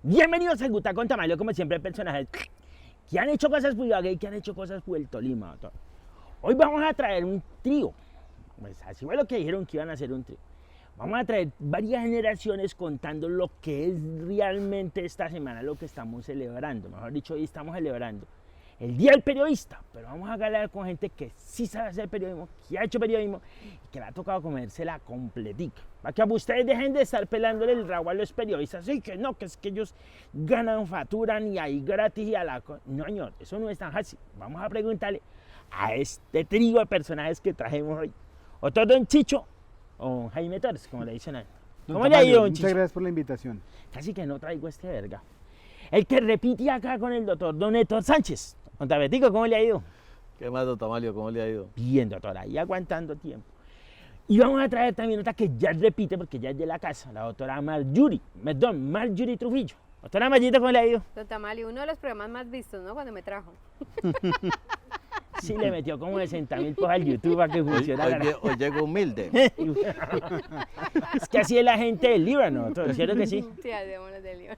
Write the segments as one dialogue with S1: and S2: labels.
S1: Bienvenidos al Guta con Tamalio, como siempre, personajes que han hecho cosas por Ibagué y que han hecho cosas por el Tolima. Hoy vamos a traer un trío. Pues así fue lo que dijeron que iban a hacer un trío. Vamos a traer varias generaciones contando lo que es realmente esta semana, lo que estamos celebrando. Mejor dicho, hoy estamos celebrando el Día del Periodista, pero vamos a hablar con gente que sí sabe hacer periodismo, que ha hecho periodismo y que le ha tocado comérsela completica. Para que ustedes dejen de estar pelándole el rabo a los periodistas, y que no, que es que ellos ganan, facturan y ahí gratis y a la... No, señor, eso no es tan fácil. Vamos a preguntarle a este trío de personajes que trajimos hoy. Otro don Chicho o don Jaime Torres, como le dicen a él. ¿Cómo le ha ido, don Chicho?
S2: Muchas gracias por la invitación.
S1: Casi que no traigo este verga. El que repite acá con el doctor don Héctor Sánchez. Don Tabetico, ¿cómo le ha ido?
S3: ¿Qué más, don Tamalio? ¿Cómo le ha ido?
S1: Bien, doctor, ahí aguantando tiempo. Y vamos a traer también otra que ya repite porque ya es de la casa, la doctora Marjorie Trujillo. Doctora Mayita, ¿cómo le ha ido?
S4: Don Tamalio, uno de los programas más vistos, ¿no? Cuando me trajo.
S1: Sí, le metió como 60.000 cosas al YouTube para que funcionara.
S3: Hoy llego humilde.
S1: Es que así es la gente del Líbano, doctor, ¿cierto que sí?
S4: Sí, hacemos del libro.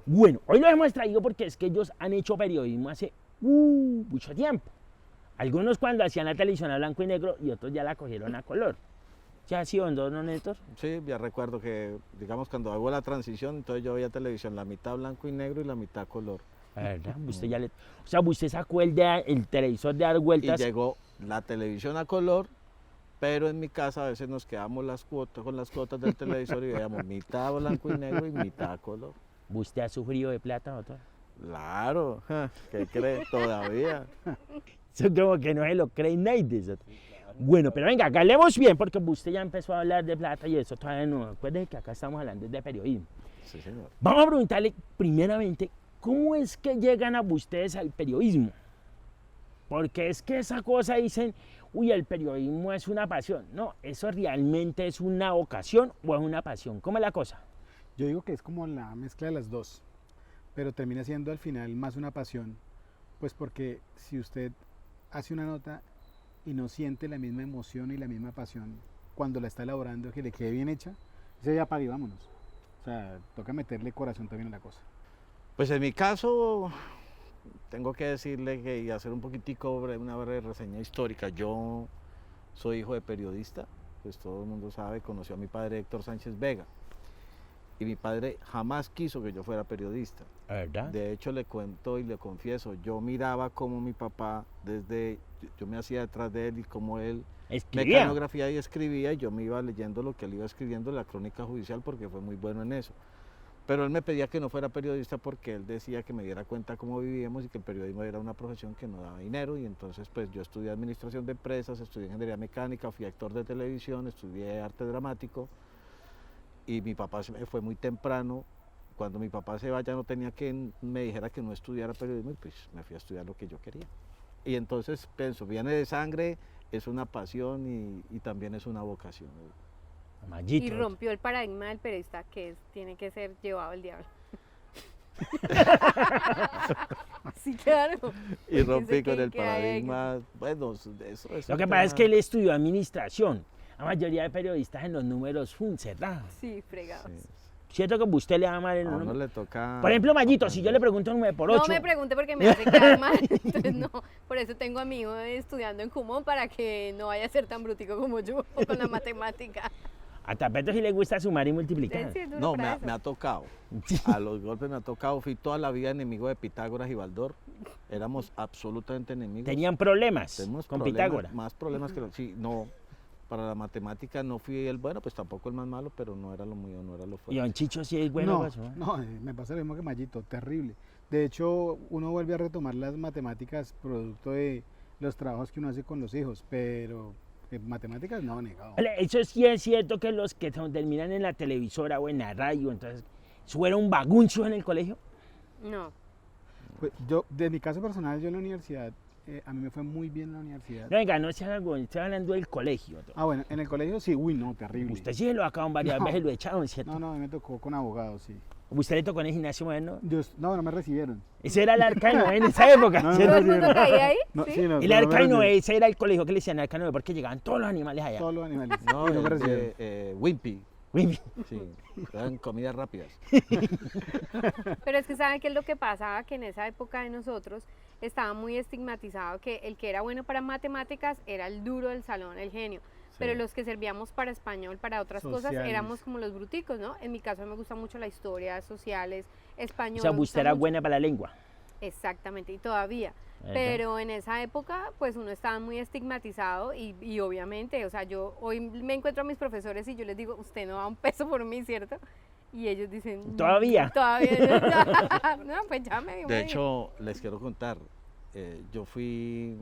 S1: Bueno, hoy lo hemos traído porque es que ellos han hecho periodismo hace mucho tiempo. Algunos cuando hacían la televisión a blanco y negro y otros ya la cogieron a color. ¿Ya ha sido don Héctor?
S3: Sí, ya recuerdo que, digamos, cuando hago la transición, entonces yo veía televisión, la mitad blanco y negro y la mitad color.
S1: ¿Verdad? Usted ya le... O sea, usted sacó el televisor de dar vueltas.
S3: Y llegó la televisión a color, pero en mi casa a veces nos quedamos con las cuotas del televisor y veíamos mitad blanco y negro y mitad color.
S1: ¿Usted ha sufrido de plata, doctor?
S3: Claro, ¿qué cree? Todavía.
S1: Eso como que no se lo cree nadie. Bueno, pero venga, hablemos bien, porque usted ya empezó a hablar de plata y eso todavía no. Acuérdese que acá estamos hablando de periodismo.
S3: Sí, señor.
S1: Vamos a preguntarle primeramente, ¿cómo es que llegan a ustedes al periodismo? Porque es que esa cosa dicen, uy, el periodismo es una pasión. No, ¿eso realmente es una vocación o es una pasión? ¿Cómo es la cosa?
S2: Yo digo que es como la mezcla de las dos, pero termina siendo al final más una pasión, pues porque si usted hace una nota y no siente la misma emoción y la misma pasión cuando la está elaborando, que le quede bien hecha, ese ya apague y vámonos. O sea, toca meterle corazón también a la cosa.
S3: Pues en mi caso, tengo que decirle que y hacer un poquitico una breve reseña histórica. Yo soy hijo de periodista, pues todo el mundo sabe, conoció a mi padre Héctor Sánchez Vega. Y mi padre jamás quiso que yo fuera periodista.
S1: ¿Verdad?
S3: De hecho, le cuento y le confieso, yo miraba cómo mi papá, yo me hacía detrás de él y cómo él
S1: Escribía.
S3: mecanografía y escribía, y yo me iba leyendo lo que él iba escribiendo en la crónica judicial porque fue muy bueno en eso. Pero él me pedía que no fuera periodista porque él decía que me diera cuenta cómo vivíamos y que el periodismo era una profesión que no daba dinero, y entonces pues yo estudié administración de empresas, estudié ingeniería mecánica, fui actor de televisión, estudié arte dramático. Y mi papá se me fue muy temprano. Cuando mi papá se va ya no tenía quien me dijera que no estudiara periodismo, y pues me fui a estudiar lo que yo quería. Y entonces pienso, viene de sangre, es una pasión y también es una vocación.
S1: Mayito.
S4: Y rompió el paradigma del periodista que tiene que ser llevado al diablo. Sí, claro.
S3: Y rompí
S4: Dice
S3: con
S4: que-
S3: el
S4: que hay-
S3: paradigma, bueno, eso es
S1: Lo
S3: un
S1: que pasa es
S3: tema.
S1: que él estudió administración. La mayoría de periodistas en los números cerrados.
S4: Sí, fregados.
S3: Sí,
S1: ¿Cierto que usted le va mal en
S3: a
S1: los
S3: uno
S1: números?
S3: le toca...
S1: Por ejemplo, Mayito, si yo le pregunto 9 por 8.
S4: No me pregunte porque me hace quedar mal. Entonces no, por eso tengo a mi hijo estudiando en Kumon para que no vaya a ser tan brutico como yo con la matemática.
S1: A Tapeto sí le gusta sumar y multiplicar.
S4: Sí, es duro
S3: No,
S4: para
S3: me
S4: eso.
S3: ha tocado. A los golpes me ha tocado. Fui toda la vida enemigo de Pitágoras y Baldor. Éramos absolutamente enemigos.
S1: Tenían problemas
S3: Tenemos
S1: con
S3: problemas,
S1: Pitágoras.
S3: más problemas que sí, no. Para la matemática no fui el bueno, pues tampoco el más malo, pero no era lo mío, no era lo
S1: Y
S3: fuerte.
S1: don Chicho sí es bueno.
S2: no,
S1: para eso, ¿eh?
S2: no, me pasa lo mismo que Mayito, terrible. De hecho, uno vuelve a retomar las matemáticas producto de los trabajos que uno hace con los hijos, pero matemáticas no, negado.
S1: Vale, eso sí es cierto que los que terminan en la televisora o en la radio, entonces, ¿eso era un baguncio en el colegio?
S4: No.
S2: Pues yo, de mi caso personal, yo en la universidad, a mí me fue muy bien en la universidad.
S1: No, venga, no se haga algo, estoy hablando del colegio.
S2: Ah, bueno, en el colegio sí, uy, no, terrible.
S1: Usted sí lo acaban varias
S2: No.
S1: veces, lo echaron, ¿cierto?
S2: No, a mí me tocó con abogados, sí.
S1: ¿Usted le tocó en el gimnasio moderno?
S2: No me recibieron.
S1: Ese era el Arcano en esa época,
S2: No, no,
S1: ¿cierto?
S4: ¿Todo el mundo caía ahí?
S2: No,
S4: ¿Sí?
S2: sí, no,
S1: El
S2: no me
S1: Arcano,
S2: recibieron.
S1: ese era el colegio que le decían Arcano porque llegaban todos los animales allá.
S2: Todos los animales.
S3: No,
S2: Y no me
S3: el
S2: recibieron.
S3: de Wimpy.
S1: Uy,
S3: Sí, eran comidas rápidas.
S4: Pero es que ¿saben qué es lo que pasaba? Que en esa época de nosotros estaba muy estigmatizado que el que era bueno para matemáticas era el duro del salón, el genio. Pero
S3: Sí.
S4: los que servíamos para español, para otras cosas,
S2: Sociales.
S4: éramos como los bruticos, ¿no? En mi caso me gusta mucho la historia, sociales, español.
S1: o sea,
S4: me gusta
S1: usted era
S4: mucho.
S1: buena para la lengua.
S4: Exactamente, y todavía.
S1: ¿Verdad?
S4: Pero en esa época, pues uno estaba muy estigmatizado y obviamente, o sea, yo hoy me encuentro a mis profesores y yo les digo, usted no da un peso por mí, ¿cierto? Y ellos dicen,
S1: ¿Todavía?
S4: Todavía. No, pues ya me dio.
S3: De hecho, les quiero contar, yo fui,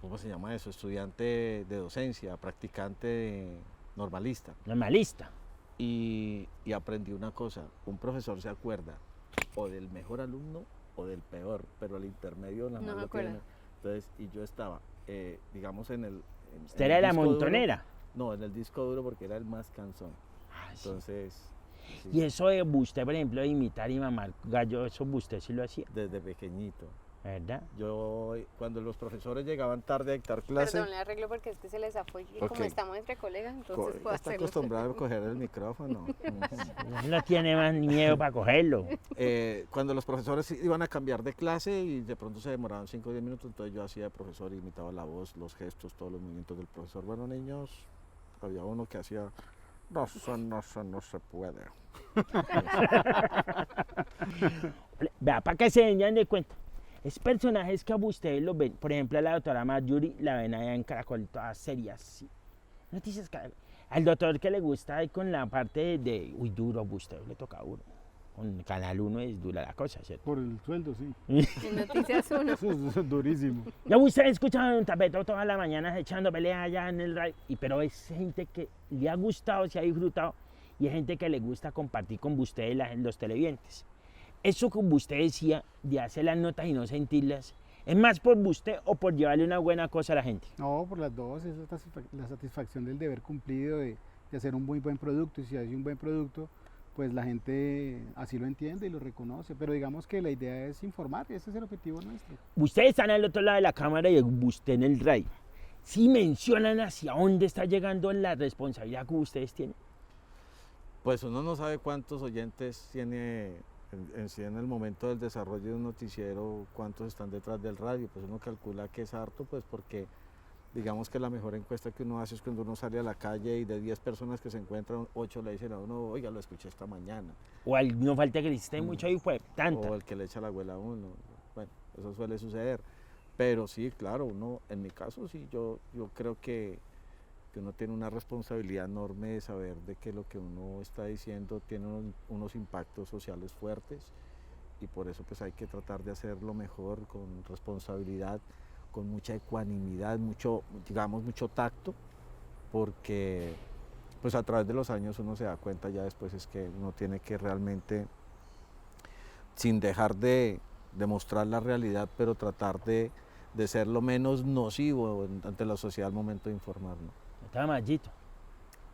S3: ¿cómo se llama eso? Estudiante de docencia, practicante normalista.
S1: Normalista.
S3: Y aprendí una cosa, un profesor se acuerda o del mejor alumno o del peor, pero el intermedio nada
S4: No
S3: más
S4: me
S3: lo tiene.
S4: acuerdo.
S3: Entonces, y yo estaba, digamos, en el...
S1: Usted
S3: en
S1: era
S3: el
S1: de la
S3: disco duro.
S1: montonera.
S3: No, en el disco duro porque era el más cansón.
S1: Ah, sí.
S3: Entonces, sí,
S1: Y eso de usted, por ejemplo, de imitar y mamar gallo, eso usted sí lo hacía,
S3: desde pequeñito.
S1: ¿verdad?
S3: Yo, cuando los profesores llegaban tarde a dictar clase,
S4: Perdón, le arreglo porque es que se les zafó y como
S3: Ok.
S4: estamos entre colegas, entonces puedo
S3: está
S4: hacerlo.
S3: acostumbrado a coger el micrófono. Ujú.
S1: No tiene más miedo para cogerlo.
S3: Cuando los profesores iban a cambiar de clase y de pronto se demoraban 5 o 10 minutos, entonces yo hacía de profesor, imitaba la voz, los gestos, todos los movimientos del profesor. Bueno, niños, había uno que hacía, no se puede.
S1: Vea, para que se den de cuenta. Es personajes que a ustedes los ven, por ejemplo, a la doctora Marjorie la ven allá en Caracol, todas serias, sí. Noticias Caracol. Al doctor que le gusta ahí con la parte de uy, duro, a usted le toca duro. Con Canal 1 es dura la cosa, ¿cierto?
S2: Por el sueldo, sí.
S4: En Noticias 1.
S2: Eso es durísimo.
S1: Ya usted escuchaba un tapeto todas las mañanas echando pelea allá en el radio, pero es gente que le ha gustado, se ha disfrutado, y es gente que le gusta compartir con ustedes los televidentes. Eso como usted decía, de hacer las notas y no sentirlas, ¿es más por usted o por llevarle una buena cosa a la gente?
S2: No, por las dos, es la satisfacción del deber cumplido de hacer un muy buen producto. Y si hace un buen producto, pues la gente así lo entiende y lo reconoce. Pero digamos que la idea es informar, ese es el objetivo nuestro.
S1: Ustedes están al otro lado de la cámara y usted en el radio. ¿Sí mencionan hacia dónde está llegando la responsabilidad que ustedes tienen?
S3: Pues uno no sabe cuántos oyentes tiene en el momento del desarrollo de un noticiero, cuántos están detrás del radio. Pues uno calcula que es harto, pues porque digamos que la mejor encuesta que uno hace es cuando uno sale a la calle y de 10 personas que se encuentran, 8 le dicen a uno, oiga, lo escuché esta mañana.
S1: O no falta que le hiciste mucho ahí, fue tanta.
S3: O el que le echa la abuela a uno. Bueno, eso suele suceder. Pero sí, claro, uno, en mi caso sí, yo creo que uno tiene una responsabilidad enorme de saber de que lo que uno está diciendo tiene unos impactos sociales fuertes y por eso pues hay que tratar de hacerlo mejor, con responsabilidad, con mucha ecuanimidad, mucho tacto, porque pues a través de los años uno se da cuenta ya después es que uno tiene que realmente, sin dejar de mostrar la realidad, pero tratar de ser lo menos nocivo ante la sociedad al momento de informar, ¿no?
S1: Estaba mallito.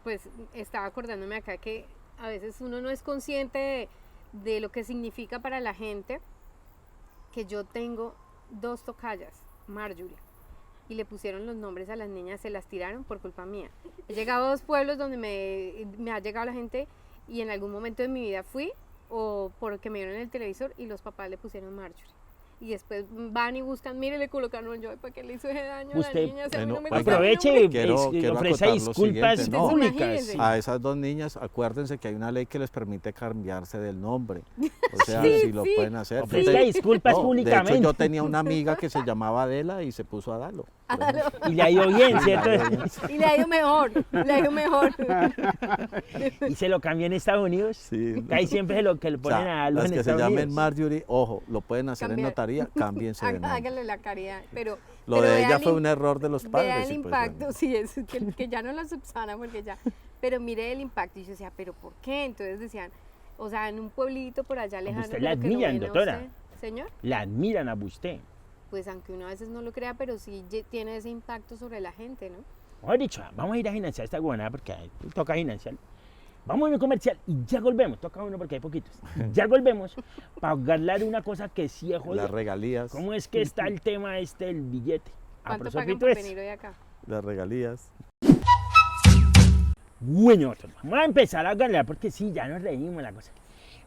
S4: Pues estaba acordándome acá que a veces uno no es consciente de lo que significa para la gente que yo tengo 2 tocallas, Marjorie, y le pusieron los nombres a las niñas, se las tiraron por culpa mía. He llegado a 2 pueblos donde me ha llegado la gente y en algún momento de mi vida fui o porque me vieron en el televisor y los papás le pusieron Marjorie. Y después van y buscan, mire, le colocaron yo, ¿para qué le hizo ese daño a la
S1: Usted,
S4: niña? Si a mí
S3: bueno,
S4: no me
S3: oiga,
S4: gusta el
S1: Aproveche
S4: nombre.
S1: y
S3: Quiero
S1: ofrece
S3: acotar lo
S1: disculpas
S3: siguiente, ¿no?
S1: públicas.
S4: Imagínese.
S3: A esas 2 niñas, acuérdense que hay una ley que les permite cambiarse del nombre. O sea,
S4: Sí,
S3: si lo
S4: sí.
S3: pueden hacer. Yo
S1: Ofrezca
S3: te-
S1: disculpas
S3: no,
S1: públicamente.
S3: De hecho, yo tenía una amiga que se llamaba Adela y se puso Adalo. por ejemplo.
S1: Y le ha ido bien, ¿cierto?
S4: Y le ha ido mejor, le ha ido mejor.
S1: Y se lo cambió en Estados Unidos.
S3: Sí.
S1: Que ahí siempre es lo que le
S3: O
S1: ponen
S3: sea,
S1: a los
S3: las
S1: en
S3: que se
S1: Estados
S3: llamen
S1: Unidos.
S3: Marjorie, ojo, lo pueden hacer
S4: Cambiar.
S3: en notaría, cámbiense de nombre.
S4: Hágale la caridad, pero
S3: Lo
S4: pero
S3: de
S4: vea
S3: ella
S4: el
S3: fue
S4: im-
S3: un error de los
S4: vea
S3: padres.
S4: el
S3: y pues,
S4: impacto,
S3: bueno.
S4: sí, es que ya no la subsana porque ya, pero mire el impacto y yo decía, pero ¿por qué? Entonces decían, o sea, en un pueblito por allá lejano.
S1: usted
S4: de
S1: la
S4: lo que lo
S1: admiran,
S4: ven a
S1: doctora.
S4: usted, señor,
S1: La admiran a usted.
S4: pues aunque uno a veces no lo crea, pero sí tiene ese impacto sobre la gente, ¿no?
S1: Mejor dicho, vamos a ir a financiar esta gobernada porque toca financiar. Vamos a un comercial y ya volvemos. Toca uno porque hay poquitos. Ya volvemos para hablar de una cosa que sí es jodida.
S3: Las regalías.
S1: ¿Cómo es que está el tema del billete?
S4: ¿Cuánto
S1: Aprosopito
S4: pagan por
S1: es.
S4: venir hoy acá?
S3: Las regalías.
S1: Bueno, doctor, vamos a empezar a ganar porque sí, ya nos reímos la cosa.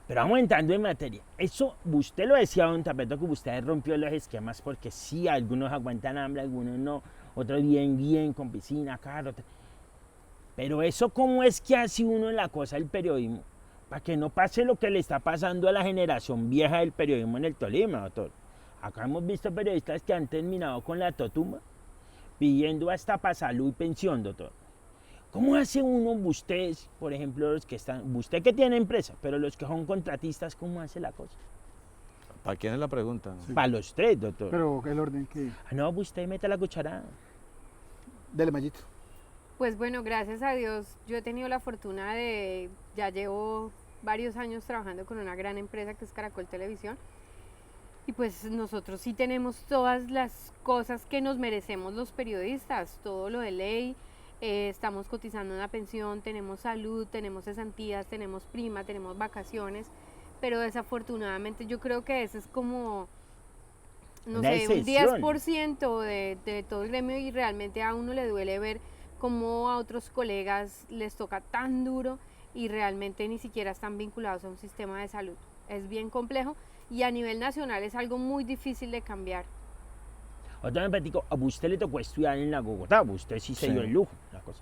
S1: Pero vamos entrando en materia. Eso, usted lo decía, don Tapeto, que usted rompió los esquemas porque sí, algunos aguantan hambre, algunos no, otros bien, con piscina, carro. Pero eso, ¿cómo es que hace uno en la cosa del periodismo? Para que no pase lo que le está pasando a la generación vieja del periodismo en el Tolima, doctor. Acá hemos visto periodistas que han terminado con la totumba pidiendo hasta para salud y pensión, doctor. ¿Cómo hace uno, ustedes, por ejemplo, los que están, usted que tiene empresa, pero los que son contratistas, ¿cómo hace la cosa?
S3: ¿Para quién es la pregunta?
S2: Sí.
S1: Para los tres, doctor.
S2: Pero el orden que...
S1: No, usted mete la cucharada.
S2: Dele, Mayito.
S4: Pues bueno, gracias a Dios, yo he tenido la fortuna de, ya llevo varios años trabajando con una gran empresa que es Caracol Televisión. Y pues nosotros sí tenemos todas las cosas que nos merecemos los periodistas, todo lo de ley, estamos cotizando una pensión, tenemos salud, tenemos cesantías, tenemos prima, tenemos vacaciones, pero desafortunadamente yo creo que ese es como, no
S1: Una
S4: sé, un
S1: excepción.
S4: 10% de todo el gremio y realmente a uno le duele ver cómo a otros colegas les toca tan duro y realmente ni siquiera están vinculados a un sistema de salud. Es bien complejo y a nivel nacional es algo muy difícil de cambiar.
S1: Otra vez, Petico, a usted le tocó estudiar en la Bogotá, usted sí se
S3: Sí.
S1: dio el lujo, la cosa.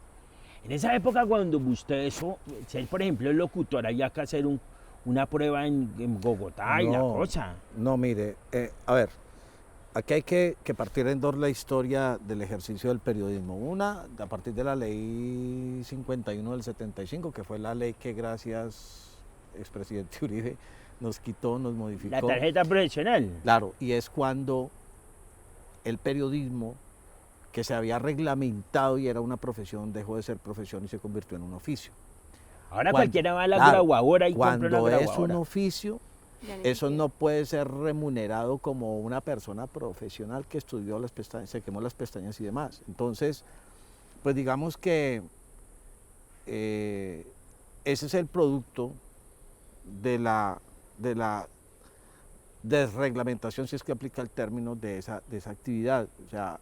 S1: En esa época, cuando usted eso, ser por ejemplo el locutor, había que hacer una prueba en Bogotá y la cosa.
S3: No, mire, a ver, aquí hay que partir en dos la historia del ejercicio del periodismo. Una, a partir de la ley 51 del 75, que fue la ley que gracias expresidente Uribe nos quitó, nos modificó.
S1: La tarjeta profesional.
S3: Claro, y es cuando el periodismo, que se había reglamentado y era una profesión, dejó de ser profesión y se convirtió en un oficio.
S1: Ahora
S3: Cuando-
S1: cualquiera va a la
S3: claro,
S1: graduadora y compra una
S3: Cuando es un
S1: graduadora.
S3: oficio,
S4: Ya ni
S3: eso
S4: siquiera.
S3: no puede ser remunerado como una persona profesional que estudió las pestañas, se quemó las pestañas y demás. Entonces, pues digamos que ese es el producto de la desreglamentación, si es que aplica el término de esa actividad. O sea,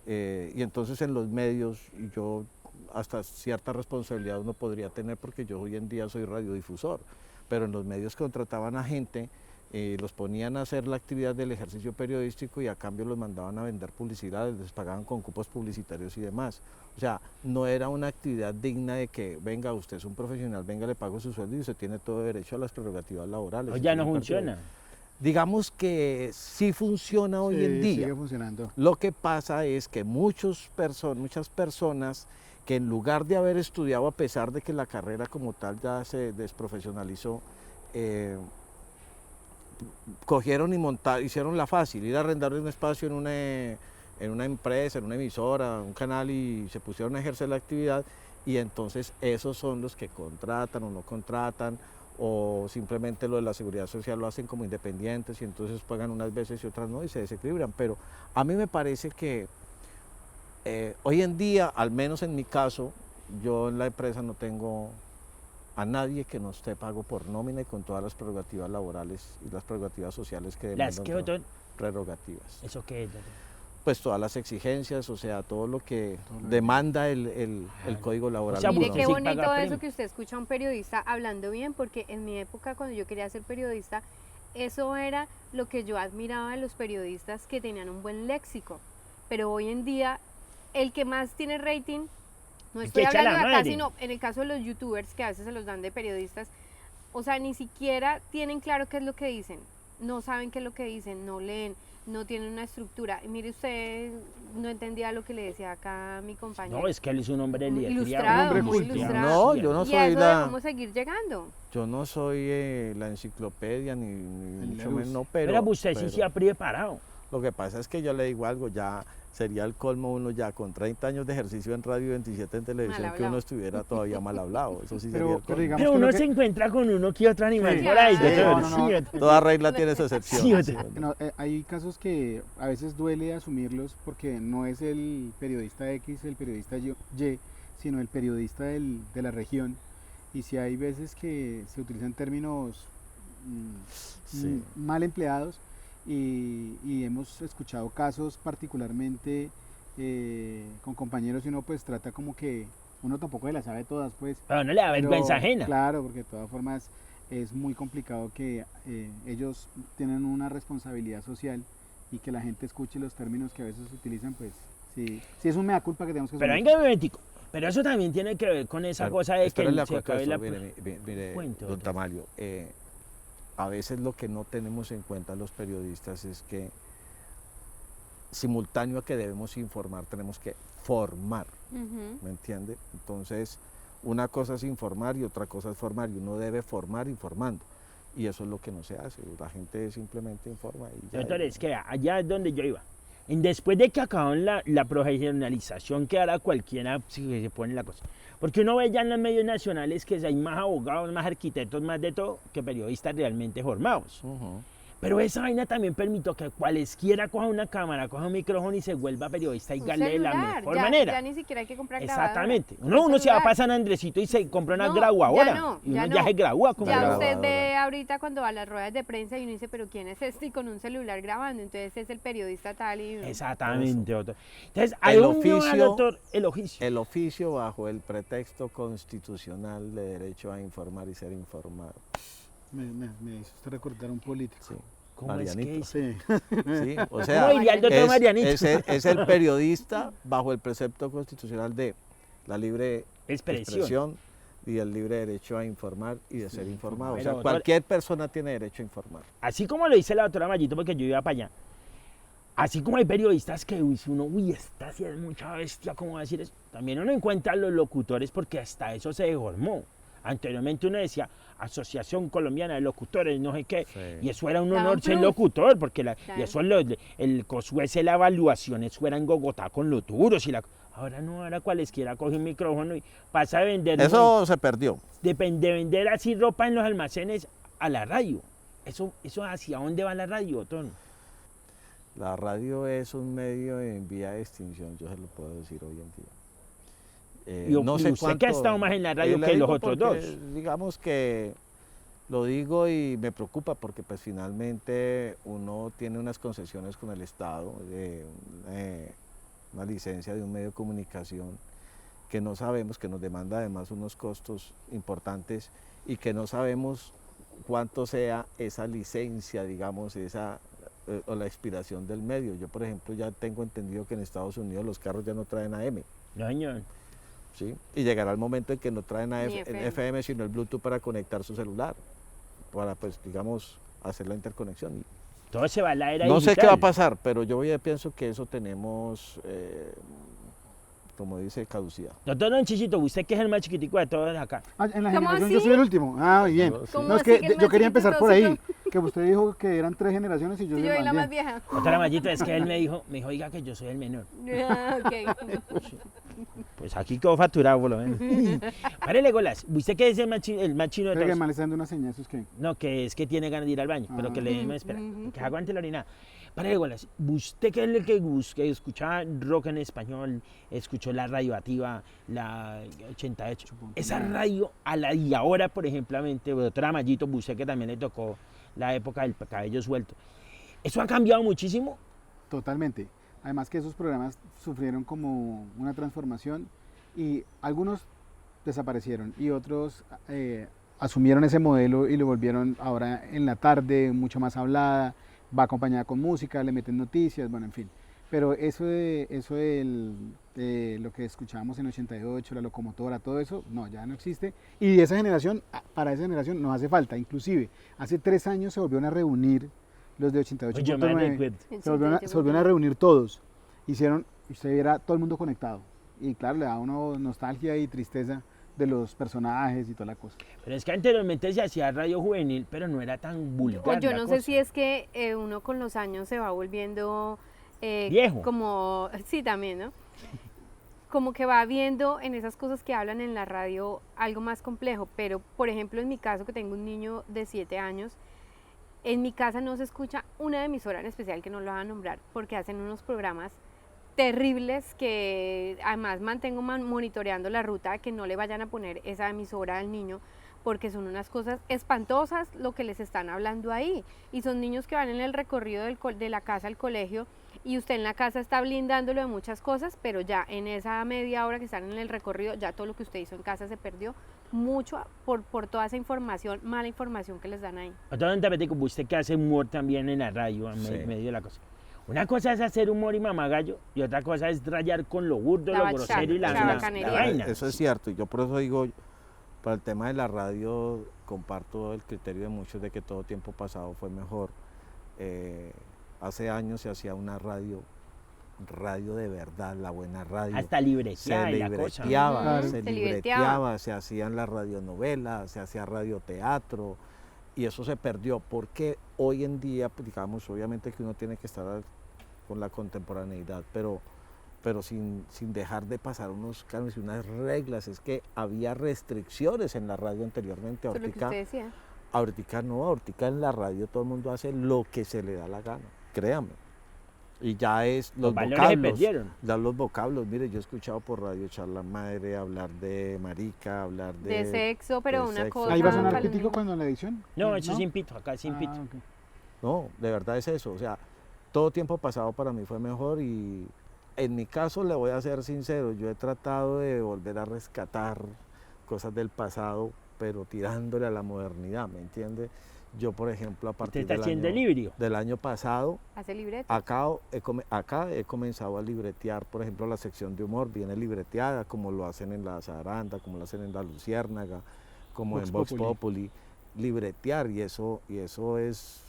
S3: y entonces en los medios, y yo hasta cierta responsabilidad uno podría tener porque yo hoy en día soy radiodifusor, pero en los medios contrataban a gente, los ponían a hacer la actividad del ejercicio periodístico y a cambio los mandaban a vender publicidad, les pagaban con cupos publicitarios y demás. O sea, no era una actividad digna de que, venga, usted es un profesional, venga, le pago su sueldo y usted tiene todo derecho a las prerrogativas laborales.
S1: No, ya no
S3: Tiene parte de-
S1: funciona.
S3: Digamos que sí funciona hoy en día.
S2: Sigue funcionando.
S3: Lo que pasa es que muchas personas que en lugar de haber estudiado, a pesar de que la carrera como tal ya se desprofesionalizó, cogieron y hicieron la fácil, ir a arrendar un espacio en una empresa, en una emisora, un canal y se pusieron a ejercer la actividad y entonces esos son los que contratan o no contratan o simplemente lo de la seguridad social lo hacen como independientes y entonces pagan unas veces y otras no y se desequilibran. Pero a mí me parece que hoy en día, al menos en mi caso, yo en la empresa no tengo a nadie que no esté pago por nómina y con todas las prerrogativas laborales y las prerrogativas sociales que
S1: Las
S3: demandan
S1: que, doctor,
S3: prerrogativas.
S1: ¿eso qué es, doctor?
S3: Pues todas las exigencias, o sea, todo lo que
S2: Todo lo
S3: demanda el código laboral.
S1: O sea,
S4: Mire
S1: porque
S4: qué
S1: sí
S4: bonito
S1: paga
S4: eso
S1: premio.
S4: que usted escucha a un periodista hablando bien, porque en mi época cuando yo quería ser periodista, eso era lo que yo admiraba de los periodistas que tenían un buen léxico. Pero hoy en día, el que más tiene rating, no
S1: El
S4: estoy
S1: que echa la
S4: hablando de acá,
S1: madre.
S4: sino en el caso de los youtubers que a veces se los dan de periodistas, o sea, ni siquiera tienen claro qué es lo que dicen, no saben qué es lo que dicen, no leen, no tienen una estructura. Y mire usted, no entendía lo que le decía acá a mi compañero.
S1: No, es que él es un hombre
S4: Muy
S1: libre.
S4: ilustrado,
S2: hombre
S4: muy
S2: culto.
S4: ilustrado.
S3: No, yo no
S4: y
S3: soy
S4: a eso
S3: la,
S4: debemos seguir llegando.
S3: yo no soy la enciclopedia ni
S2: El
S3: mucho
S2: Larus.
S3: menos, no,
S1: Pero usted sí se ha preparado.
S3: Lo que pasa es que yo le digo algo, ya sería el colmo uno ya con 30 años de ejercicio en radio y 27 en televisión
S4: Mal
S3: que uno
S4: hablado.
S3: estuviera todavía mal hablado. Eso sí
S2: Pero-
S3: sería el
S2: pero
S3: colmo.
S2: digamos
S1: Pero
S2: que lo
S1: uno
S2: que-
S1: se encuentra con uno que otro animal
S4: Sí,
S1: por ahí,
S4: sí,
S1: doctor.
S2: no, no, no.
S1: Sí, doctor.
S3: Toda regla tiene su excepción.
S1: Sí, o sea,
S2: No, hay casos que a veces duele asumirlos porque no es el periodista X, el periodista Y, sino el periodista de la región. Y si hay veces que se utilizan términos
S3: Sí.
S2: mal empleados y hemos escuchado casos particularmente con compañeros y uno pues trata como que uno tampoco se las sabe todas, pues.
S1: Pero no le da
S2: Pero,
S1: vergüenza ajena.
S2: Claro, porque de todas formas es muy complicado que ellos tienen una responsabilidad social y que la gente escuche los términos que a veces utilizan, pues sí, sí es un mea culpa que tenemos que
S1: Pero
S2: asumir.
S1: venga un momentico. Pero eso también tiene que ver con esa
S3: Claro,
S1: cosa de que
S3: espérenle a
S1: se
S3: cuento
S1: acabe
S3: esto,
S1: la...
S3: mire,
S1: Cuente,
S3: don
S1: otro.
S3: Tamalio, a veces lo que no tenemos en cuenta los periodistas es que simultáneo a que debemos informar, tenemos que formar,
S4: Ujú.
S3: ¿me entiende? Entonces, una cosa es informar y otra cosa es formar, y uno debe formar informando, y eso es lo que no se hace, la gente simplemente informa y ya.
S1: Doctor, es que allá es donde yo iba. Después de que acabaron la profesionalización que ahora cualquiera se pone la cosa. Porque uno ve ya en los medios nacionales que hay más abogados, más arquitectos, más de todo, que periodistas realmente formados.
S3: Ujú.
S1: Pero esa vaina también permitió que cualesquiera coja una cámara, coja un micrófono y se vuelva periodista y
S4: Un
S1: gane de la
S4: celular,
S1: mejor
S4: ya,
S1: manera.
S4: ya ni siquiera hay que comprar grabadora.
S1: Exactamente.
S4: Un
S1: Uno se va
S4: celular.
S1: para San Andresito y se compra una
S4: No,
S1: graduadora.
S4: ya no,
S1: y uno
S4: ya
S1: ya
S4: no.
S1: se gradúa con
S4: Ya
S1: una
S3: grabadora.
S4: usted ve ahorita cuando va a las ruedas de prensa y uno dice, pero ¿quién es este? Y con un celular grabando, entonces es el periodista tal y...
S1: Exactamente, doctor. Entonces, hay
S3: El
S1: un
S3: oficio-
S1: doctor, el oficio.
S3: El oficio bajo el pretexto constitucional de derecho a informar y ser informado.
S2: Me hizo usted recordar a un político.
S3: Sí.
S1: ¿Cómo es que
S3: Marianito.
S1: dice?
S2: Sí.
S3: Sí, o sea,
S1: ¿Cómo diría el doctor Marianito?
S3: es el periodista bajo el precepto constitucional de la libre
S1: Expresión.
S3: expresión y el libre derecho a informar y de ser informado. O
S1: Pero,
S3: sea,
S1: doctor,
S3: cualquier persona tiene derecho a informar.
S1: Así como lo dice la doctora Mayito, porque yo iba para allá. Así como hay periodistas que dice uno, uy, esta sí es mucha bestia, ¿cómo va a decir eso? También uno encuentra a los locutores porque hasta eso se deformó. Anteriormente uno decía Asociación Colombiana de Locutores, no sé qué,
S3: Sí.
S1: y eso era un
S4: Daba
S1: honor
S4: un
S1: ser
S4: plus.
S1: locutor, porque y
S4: Claro.
S1: eso el COSUES, la evaluación, eso era en Bogotá con los duros. Ahora no, ahora cualesquiera coge un micrófono y pasa a vender,
S3: Eso se perdió.
S1: de vender así ropa en los almacenes a la radio. Eso ¿hacia dónde va la radio, doctor?
S3: La radio es un medio en vía de extinción, yo se lo puedo decir hoy en día.
S1: Y usted que ha estado más en la radio
S3: le
S1: que los
S3: digo
S1: otros
S3: porque,
S1: dos.
S3: Digamos que lo digo y me preocupa porque pues finalmente uno tiene unas concesiones con el Estado, de una licencia de un medio de comunicación que no sabemos, que nos demanda además unos costos importantes y que no sabemos cuánto sea esa licencia, digamos, o la expiración del medio. Yo, por ejemplo, ya tengo entendido que en Estados Unidos los carros ya no traen AM.
S1: No, señor.
S3: ¿Sí? Y llegará el momento en que no traen
S4: Ni
S3: el
S4: FM.
S3: FM, sino el Bluetooth para conectar su celular, para, pues, digamos, hacer la interconexión. Y
S1: Todo se va a la era
S3: no sé
S1: digital.
S3: qué va a pasar, pero yo pienso que eso tenemos, como dice, caducidad.
S1: Doctor Don Chichito, usted que es el más chiquitico de todos acá.
S2: Ah, en la
S4: ¿Cómo
S2: generación yo
S4: así?
S2: soy el último. Ah, bien.
S3: No, sí.
S4: ¿Cómo
S2: No, es
S4: así
S2: que
S4: que el
S2: yo
S4: más
S2: quería empezar por ahí,
S4: chiquitito
S2: que usted dijo que eran 3 generaciones y yo
S4: Sí,
S2: soy
S4: yo soy
S2: el
S4: la
S2: más
S4: más
S2: bien.
S4: vieja.
S1: Doctora Mayito, es que él me dijo, oiga que yo soy el menor.
S4: Ah, ok.
S1: Pues aquí quedó facturado por lo menos. Párele, Golas. ¿Usted qué es el más chino de
S2: Creo que
S1: todos?
S2: el man le está dando una señal, ¿eso es qué?
S1: No, que es que tiene ganas de ir al baño, pero que le demos espera. Que aguante la orina. Párele, Golas. ¿Usted qué es el que escuchaba rock en español, escuchó la radioactiva, la 88? Esa radio, y ahora, por ejemplo, doctora Mayito, usted que también le tocó la época del cabello suelto. ¿Eso ha cambiado muchísimo?
S2: Totalmente. Además que esos programas sufrieron como una transformación y algunos desaparecieron y otros asumieron ese modelo y lo volvieron ahora en la tarde mucho más hablada, va acompañada con música, le meten noticias, bueno, en fin. Pero de lo que escuchábamos en 88, la locomotora, todo eso, no, ya no existe. Y esa generación, para esa generación nos hace falta. Inclusive, hace 3 años se volvieron a reunir los de
S1: Pues yo me
S2: 88.9.
S1: recuerdo.
S2: Se volvieron a reunir todos. Hicieron, usted viera todo el mundo conectado. Y claro, le da a uno nostalgia y tristeza de los personajes y toda la cosa.
S1: Pero es que anteriormente se hacía radio juvenil, pero no era tan vulgar.
S4: O yo
S1: la
S4: no
S1: cosa.
S4: sé si es que uno con los años se va volviendo
S1: Viejo.
S4: como, sí también, ¿no? Como que va viendo en esas cosas que hablan en la radio algo más complejo, pero por ejemplo en mi caso que tengo un niño de 7 años, en mi casa no se escucha una emisora en especial que no lo van a nombrar porque hacen unos programas terribles que además mantengo monitoreando la ruta que no le vayan a poner esa emisora al niño porque son unas cosas espantosas lo que les están hablando ahí. Y son niños que van en el recorrido de la casa al colegio y usted en la casa está blindándolo de muchas cosas, pero ya en esa media hora que están en el recorrido, ya todo lo que usted hizo en casa se perdió mucho por toda esa información, mala información que les dan ahí.
S1: Otra vez, como usted que hace humor también en la radio, en
S3: Sí.
S1: medio de la cosa. Una cosa es hacer humor y mamagallo, y otra cosa es rayar con lo burdo,
S4: La
S1: lo
S4: bachata,
S1: grosero y la
S4: chabacanería.
S1: vaina.
S3: Eso es cierto, y yo por eso digo, para el tema de la radio, comparto el criterio de muchos de que todo tiempo pasado fue mejor. Hace años se hacía una radio de verdad, la buena radio.
S1: Hasta libreteada
S3: se
S1: y la cosa.
S3: libreteaba,
S2: Claro.
S3: se
S4: Se
S3: libreteaba, se hacían las radionovelas, se hacía radioteatro, y eso se perdió, porque hoy en día, pues, digamos, obviamente que uno tiene que estar con la contemporaneidad, pero sin dejar de pasar unos cánones y unas reglas. Es que había restricciones en la radio anteriormente,
S4: Eso es lo que usted decía.
S3: ahorita no, ahorita en la radio todo el mundo hace lo que se le da la gana, créame. Y ya es
S1: Los
S3: los
S1: valores se
S3: vocablos,
S1: perdieron.
S3: ya los vocablos, mire, yo he escuchado por radio charla madre, hablar de marica, hablar
S4: De sexo, pero
S3: de
S4: una
S3: sexo.
S4: cosa...
S2: ¿Ahí va a sonar
S4: para el
S2: pitico
S4: niño.
S2: cuando en la edición?
S1: No, eso sin pito, acá sin pito.
S2: Ah, ok.
S3: No, de verdad es eso, o sea, todo tiempo pasado para mí fue mejor, y en mi caso le voy a ser sincero, yo he tratado de volver a rescatar cosas del pasado, pero tirándole a la modernidad, ¿me entiende? Yo, por ejemplo, a
S1: Usted
S3: partir
S1: está
S3: del
S1: haciendo
S3: año,
S1: librio.
S3: del año pasado,
S4: Hace libreta.
S3: acá he comenzado a libretear, por ejemplo, la sección de humor viene libreteada, como lo hacen en La Zaranda, como lo hacen en La Luciérnaga, como
S2: Vox
S3: en Vox
S2: Populi.
S3: Populi, libretear, y eso es,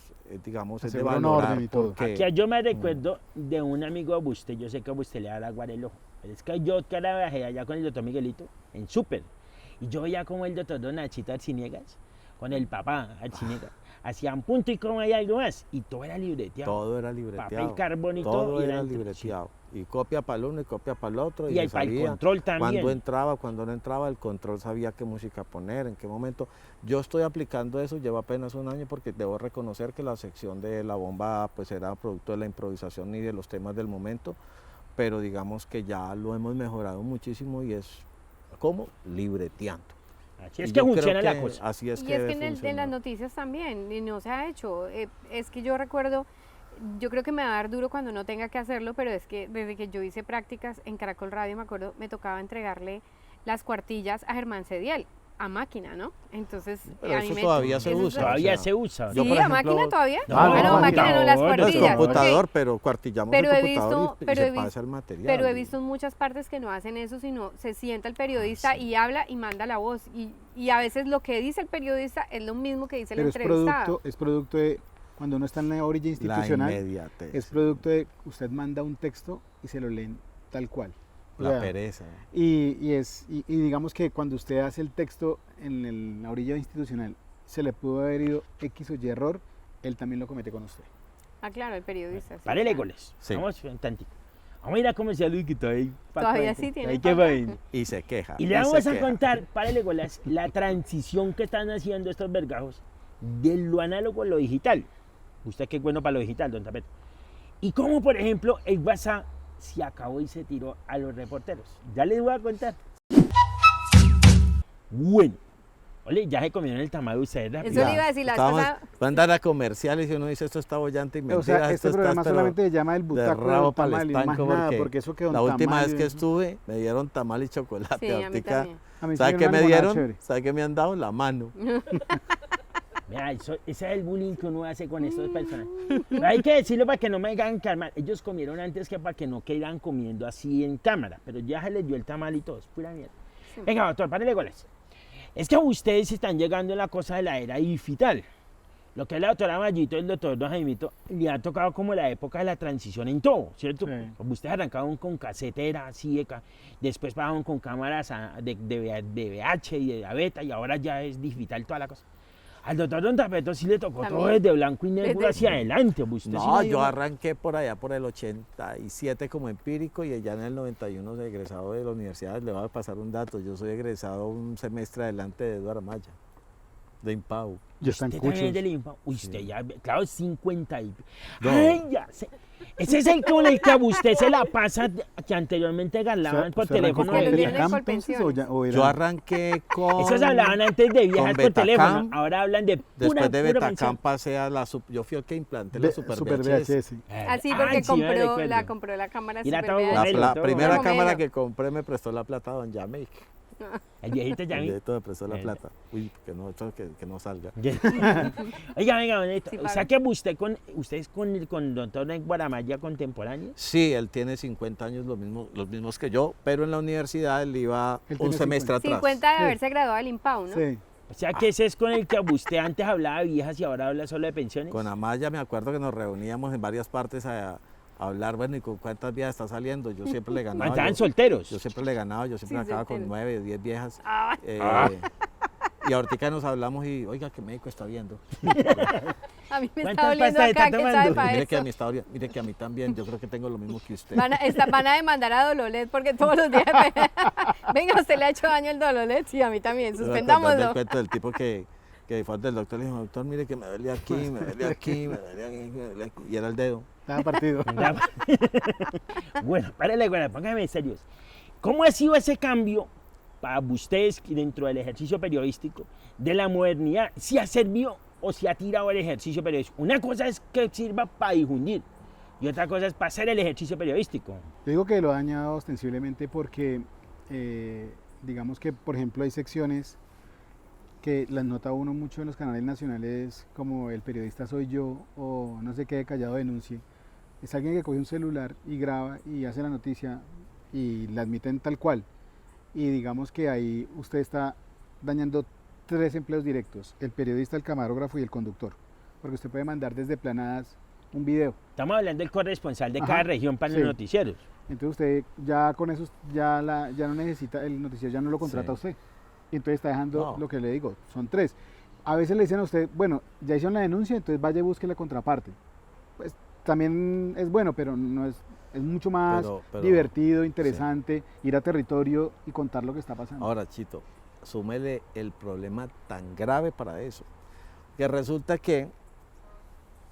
S3: digamos, es de
S2: Asegura un
S3: valorar,
S2: orden y todo.
S3: porque
S1: Aquí yo me recuerdo de un amigo de usted, yo sé que a usted le da la agua el ojo. Es que yo trabajé allá con el doctor Miguelito, en Súper, y yo veía como el doctor Don Nachito Arciniegas, con el papá Arciniegas, hacían punto y coma y algo más, y todo era libreteado.
S3: todo era libreteado.
S1: Papel, carbón y
S3: todo
S1: todo, y
S3: era
S1: era
S3: libreteado. Y copia para el uno y copia para el otro.
S1: Y
S3: se
S1: el para el
S3: sabía
S1: control también.
S3: cuando entraba, cuando no entraba, el control sabía qué música poner, en qué momento. Yo estoy aplicando eso, llevo apenas un año, porque debo reconocer que la sección de La Bomba pues era producto de la improvisación y de los temas del momento, pero digamos que ya lo hemos mejorado muchísimo, y es como libreteando.
S1: Así es
S3: Y
S1: que
S3: yo creo
S1: funciona la
S3: que
S1: cosa.
S3: Así es
S4: Y
S3: que
S4: es que
S3: debe
S4: en las
S3: funcionar.
S4: noticias también, y no se ha hecho. Es que yo recuerdo, yo creo que me va a dar duro cuando no tenga que hacerlo, pero es que desde que yo hice prácticas en Caracol Radio, me acuerdo, me tocaba entregarle las cuartillas a Germán Cediel, a máquina, ¿no? Entonces,
S3: Pero
S4: a mí
S3: eso
S4: me
S3: todavía
S4: eso
S3: se
S4: es-
S3: usa.
S1: Todavía
S3: o sea,
S1: se usa.
S3: yo,
S4: Sí,
S3: por
S4: a
S3: ejemplo-
S4: máquina todavía.
S1: No,
S4: Ah, no, máquina no, las
S1: computador,
S3: No es
S4: cuartillas.
S3: con
S4: ok.
S3: computador, pero cuartillamos
S4: Pero
S3: el
S4: he
S3: computador
S4: visto-
S3: y
S4: pero
S3: se
S4: he vis-
S3: pasa el material.
S4: Pero he
S3: y-
S4: visto en muchas partes que no hacen eso, sino se sienta el periodista
S3: Ah, sí.
S4: y habla y manda la voz. Y a veces lo que dice el periodista es lo mismo que dice el
S2: Pero es
S4: entrevistado.
S2: producto de, cuando uno está en la orilla
S3: La
S2: institucional,
S3: inmediatez,
S2: es producto de usted manda un texto y se lo leen tal cual. O
S3: la
S2: sea,
S3: pereza.
S2: y digamos que cuando usted hace el texto en la orilla institucional, se le pudo haber ido X o Y error, él también lo comete con usted.
S4: Ah, claro, el periodista. sí,
S1: Párele
S4: claro.
S1: goles.
S3: Sí.
S1: Vamos un tantito. Vamos a ir a comercial y que todavía
S4: Todavía sí tiene
S1: Hay que
S4: falta.
S1: ver.
S3: Y se queja.
S1: Y le
S3: se
S1: vamos a
S3: queja.
S1: contar, párele golas, la transición que están haciendo estos vergajos de lo análogo a lo digital. Usted que es bueno para lo digital, don Tapeto. Y cómo, por ejemplo, el WhatsApp se acabó y se tiró a los reporteros. Ya les voy a contar. Bueno. Ole, ya se comieron el tamal de ustedes rápido.
S4: Eso le iba a decir, la vez
S3: Estábamos-
S4: pasada-
S3: va a andar a comerciales y uno dice esto está bollante y mentira.
S2: O sea, este
S3: esto está,
S2: programa
S3: pero
S2: solamente se llama el
S3: de
S2: butaco
S3: rabo
S2: del
S3: pa'l
S2: tamal y más
S3: estanco,
S2: nada,
S3: porque
S2: porque eso quedó
S3: la última vez que
S2: es
S3: estuve me dieron tamal y chocolate.
S4: Sí, a mí
S3: ahorita,
S4: también.
S2: A mí sí
S3: ¿sabe
S2: me
S3: qué
S2: dieron
S3: me
S2: una limonada
S3: dieron?
S2: chévere.
S3: ¿Sabe qué me han dado? La mano.
S1: Mira, ese es el bullying que uno hace con estas personas. Pero hay que decirlo para que no me hagan calmar. Ellos comieron antes que para que no quedaran comiendo así en cámara. Pero ya se les dio el tamal y todo. Es pura mierda. Venga, doctor, párale goles. Es que ustedes están llegando en la cosa de la era digital. Lo que es la doctora Mayito y el doctor Don Jaimito le ha tocado como la época de la transición en todo, ¿cierto?
S2: Sí.
S1: Como ustedes arrancaron con casetera, así, después pasaron con cámaras de VH y de beta, y ahora ya es digital toda la cosa. Al doctor Don Tapeto sí le tocó todo
S4: También.
S1: desde blanco y negro
S4: Desde-
S1: hacia adelante. Usted sí
S3: No,
S1: dio-
S3: yo arranqué por allá por el 87 como empírico, y ya en el 91 soy egresado de la universidad. Le voy a pasar un dato, yo soy egresado un semestre adelante de Eduardo Maya, de Impau.
S2: Yo está en
S1: Usted también es
S2: Cuchos.
S1: del Infa. Uy, usted ya, claro, 50 y...
S3: No.
S1: ¡Ay, ya! Ese es el con el que a usted se la pasa, que anteriormente hablaban por teléfono.
S4: que
S1: de
S4: lo
S1: viajes.
S4: tienen por
S2: entonces
S4: pensiones.
S2: o era-
S3: Yo arranqué con...
S1: Esos hablaban antes de viajes
S3: con
S1: por teléfono,
S3: Betacam.
S1: ahora hablan de pura,
S3: Después de
S1: pura
S3: Betacam
S1: pensión.
S3: pasé a la... Yo fui el que implanté la Super VHS.
S2: VHS.
S4: Así
S1: Ah,
S4: porque
S1: sí, me recuerdo.
S4: compró la cámara
S1: Y la
S4: Super
S1: estaba
S4: VHS.
S3: La,
S1: Melo,
S3: la
S1: todo.
S3: primera
S4: Como
S3: cámara
S4: Melo.
S3: que compré me prestó la plata don Yameic.
S1: El viejito ya
S3: El
S1: vi.
S3: viejito me prestó la
S1: Eh.
S3: plata. Uy, que no, esto que no salga.
S1: Oiga, venga, bonito.
S4: Sí,
S1: O sea que usted es con doctor en Guaramaya contemporáneo.
S3: Sí, él tiene 50 años, los mismos que yo, pero en la universidad él iba
S2: Él
S3: un
S2: tiene
S3: semestre atrás.
S4: 50 de
S2: Sí.
S4: haberse graduado del IMPAU, ¿no?
S2: Sí.
S1: O sea que ese es con el que usted antes hablaba de viejas y ahora habla solo de pensiones.
S3: Con Amaya me acuerdo que nos reuníamos en varias partes a hablar, bueno, ¿y con cuántas viejas está saliendo? Yo siempre le ganaba.
S1: Estaban
S3: Yo
S1: solteros.
S3: siempre le ganaba, yo siempre
S4: Sí,
S3: acababa con
S4: solteros.
S3: 9, 10 viejas.
S4: Ah,
S3: Y ahorita nos hablamos y, oiga, ¿qué médico está viendo?
S4: a mí me
S1: ¿Cuántas
S4: está doliendo
S1: pastas
S4: acá,
S1: está
S4: ¿quién sabe
S1: tomando?
S4: para
S3: Mire que a
S4: eso?
S3: mi historia, mire que a mí también, yo creo que tengo lo mismo que usted.
S4: Van a demandar a Dololet porque todos los días... Venga, usted le ha hecho daño al Dololet, sí, a mí también,
S3: Me voy a contar del
S4: suspendámoslo.
S3: cuento del tipo que fue del doctor, le dijo, doctor, mire que me duele aquí, me duele aquí, me duele aquí, me duele aquí. Y era el dedo.
S2: Estaba partido.
S1: Bueno, párale, bueno, póngame serios. ¿Cómo ha sido ese cambio para ustedes dentro del ejercicio periodístico de la modernidad? ¿Si ha servido o si ha tirado el ejercicio periodístico? Una cosa es que sirva para difundir y otra cosa es para hacer el ejercicio periodístico.
S2: Yo digo que lo ha dañado ostensiblemente porque, digamos que, por ejemplo, hay secciones que las nota uno mucho en los canales nacionales, como El periodista soy yo o No se quede callado, denuncie. Es alguien que coge un celular y graba y hace la noticia y la admiten tal cual. Y digamos que ahí usted está dañando 3 empleos directos: el periodista, el camarógrafo y el conductor. Porque usted puede mandar desde planadas un video.
S1: Estamos hablando del corresponsal de
S2: Ajá,
S1: cada región para
S2: sí.
S1: los noticieros.
S2: Entonces usted ya con eso ya no necesita, el noticiero ya no lo contrata
S3: Sí.
S2: a usted. Y entonces está dejando
S3: No.
S2: lo que le digo, son 3. A veces le dicen a usted, bueno, ya hicieron la denuncia, entonces vaya y busque la contraparte. Pues también es bueno, pero no es mucho más
S3: Pero-
S2: divertido, interesante ir a territorio y contar lo que está pasando.
S3: Ahora, Chito, súmele el problema tan grave para eso, que resulta que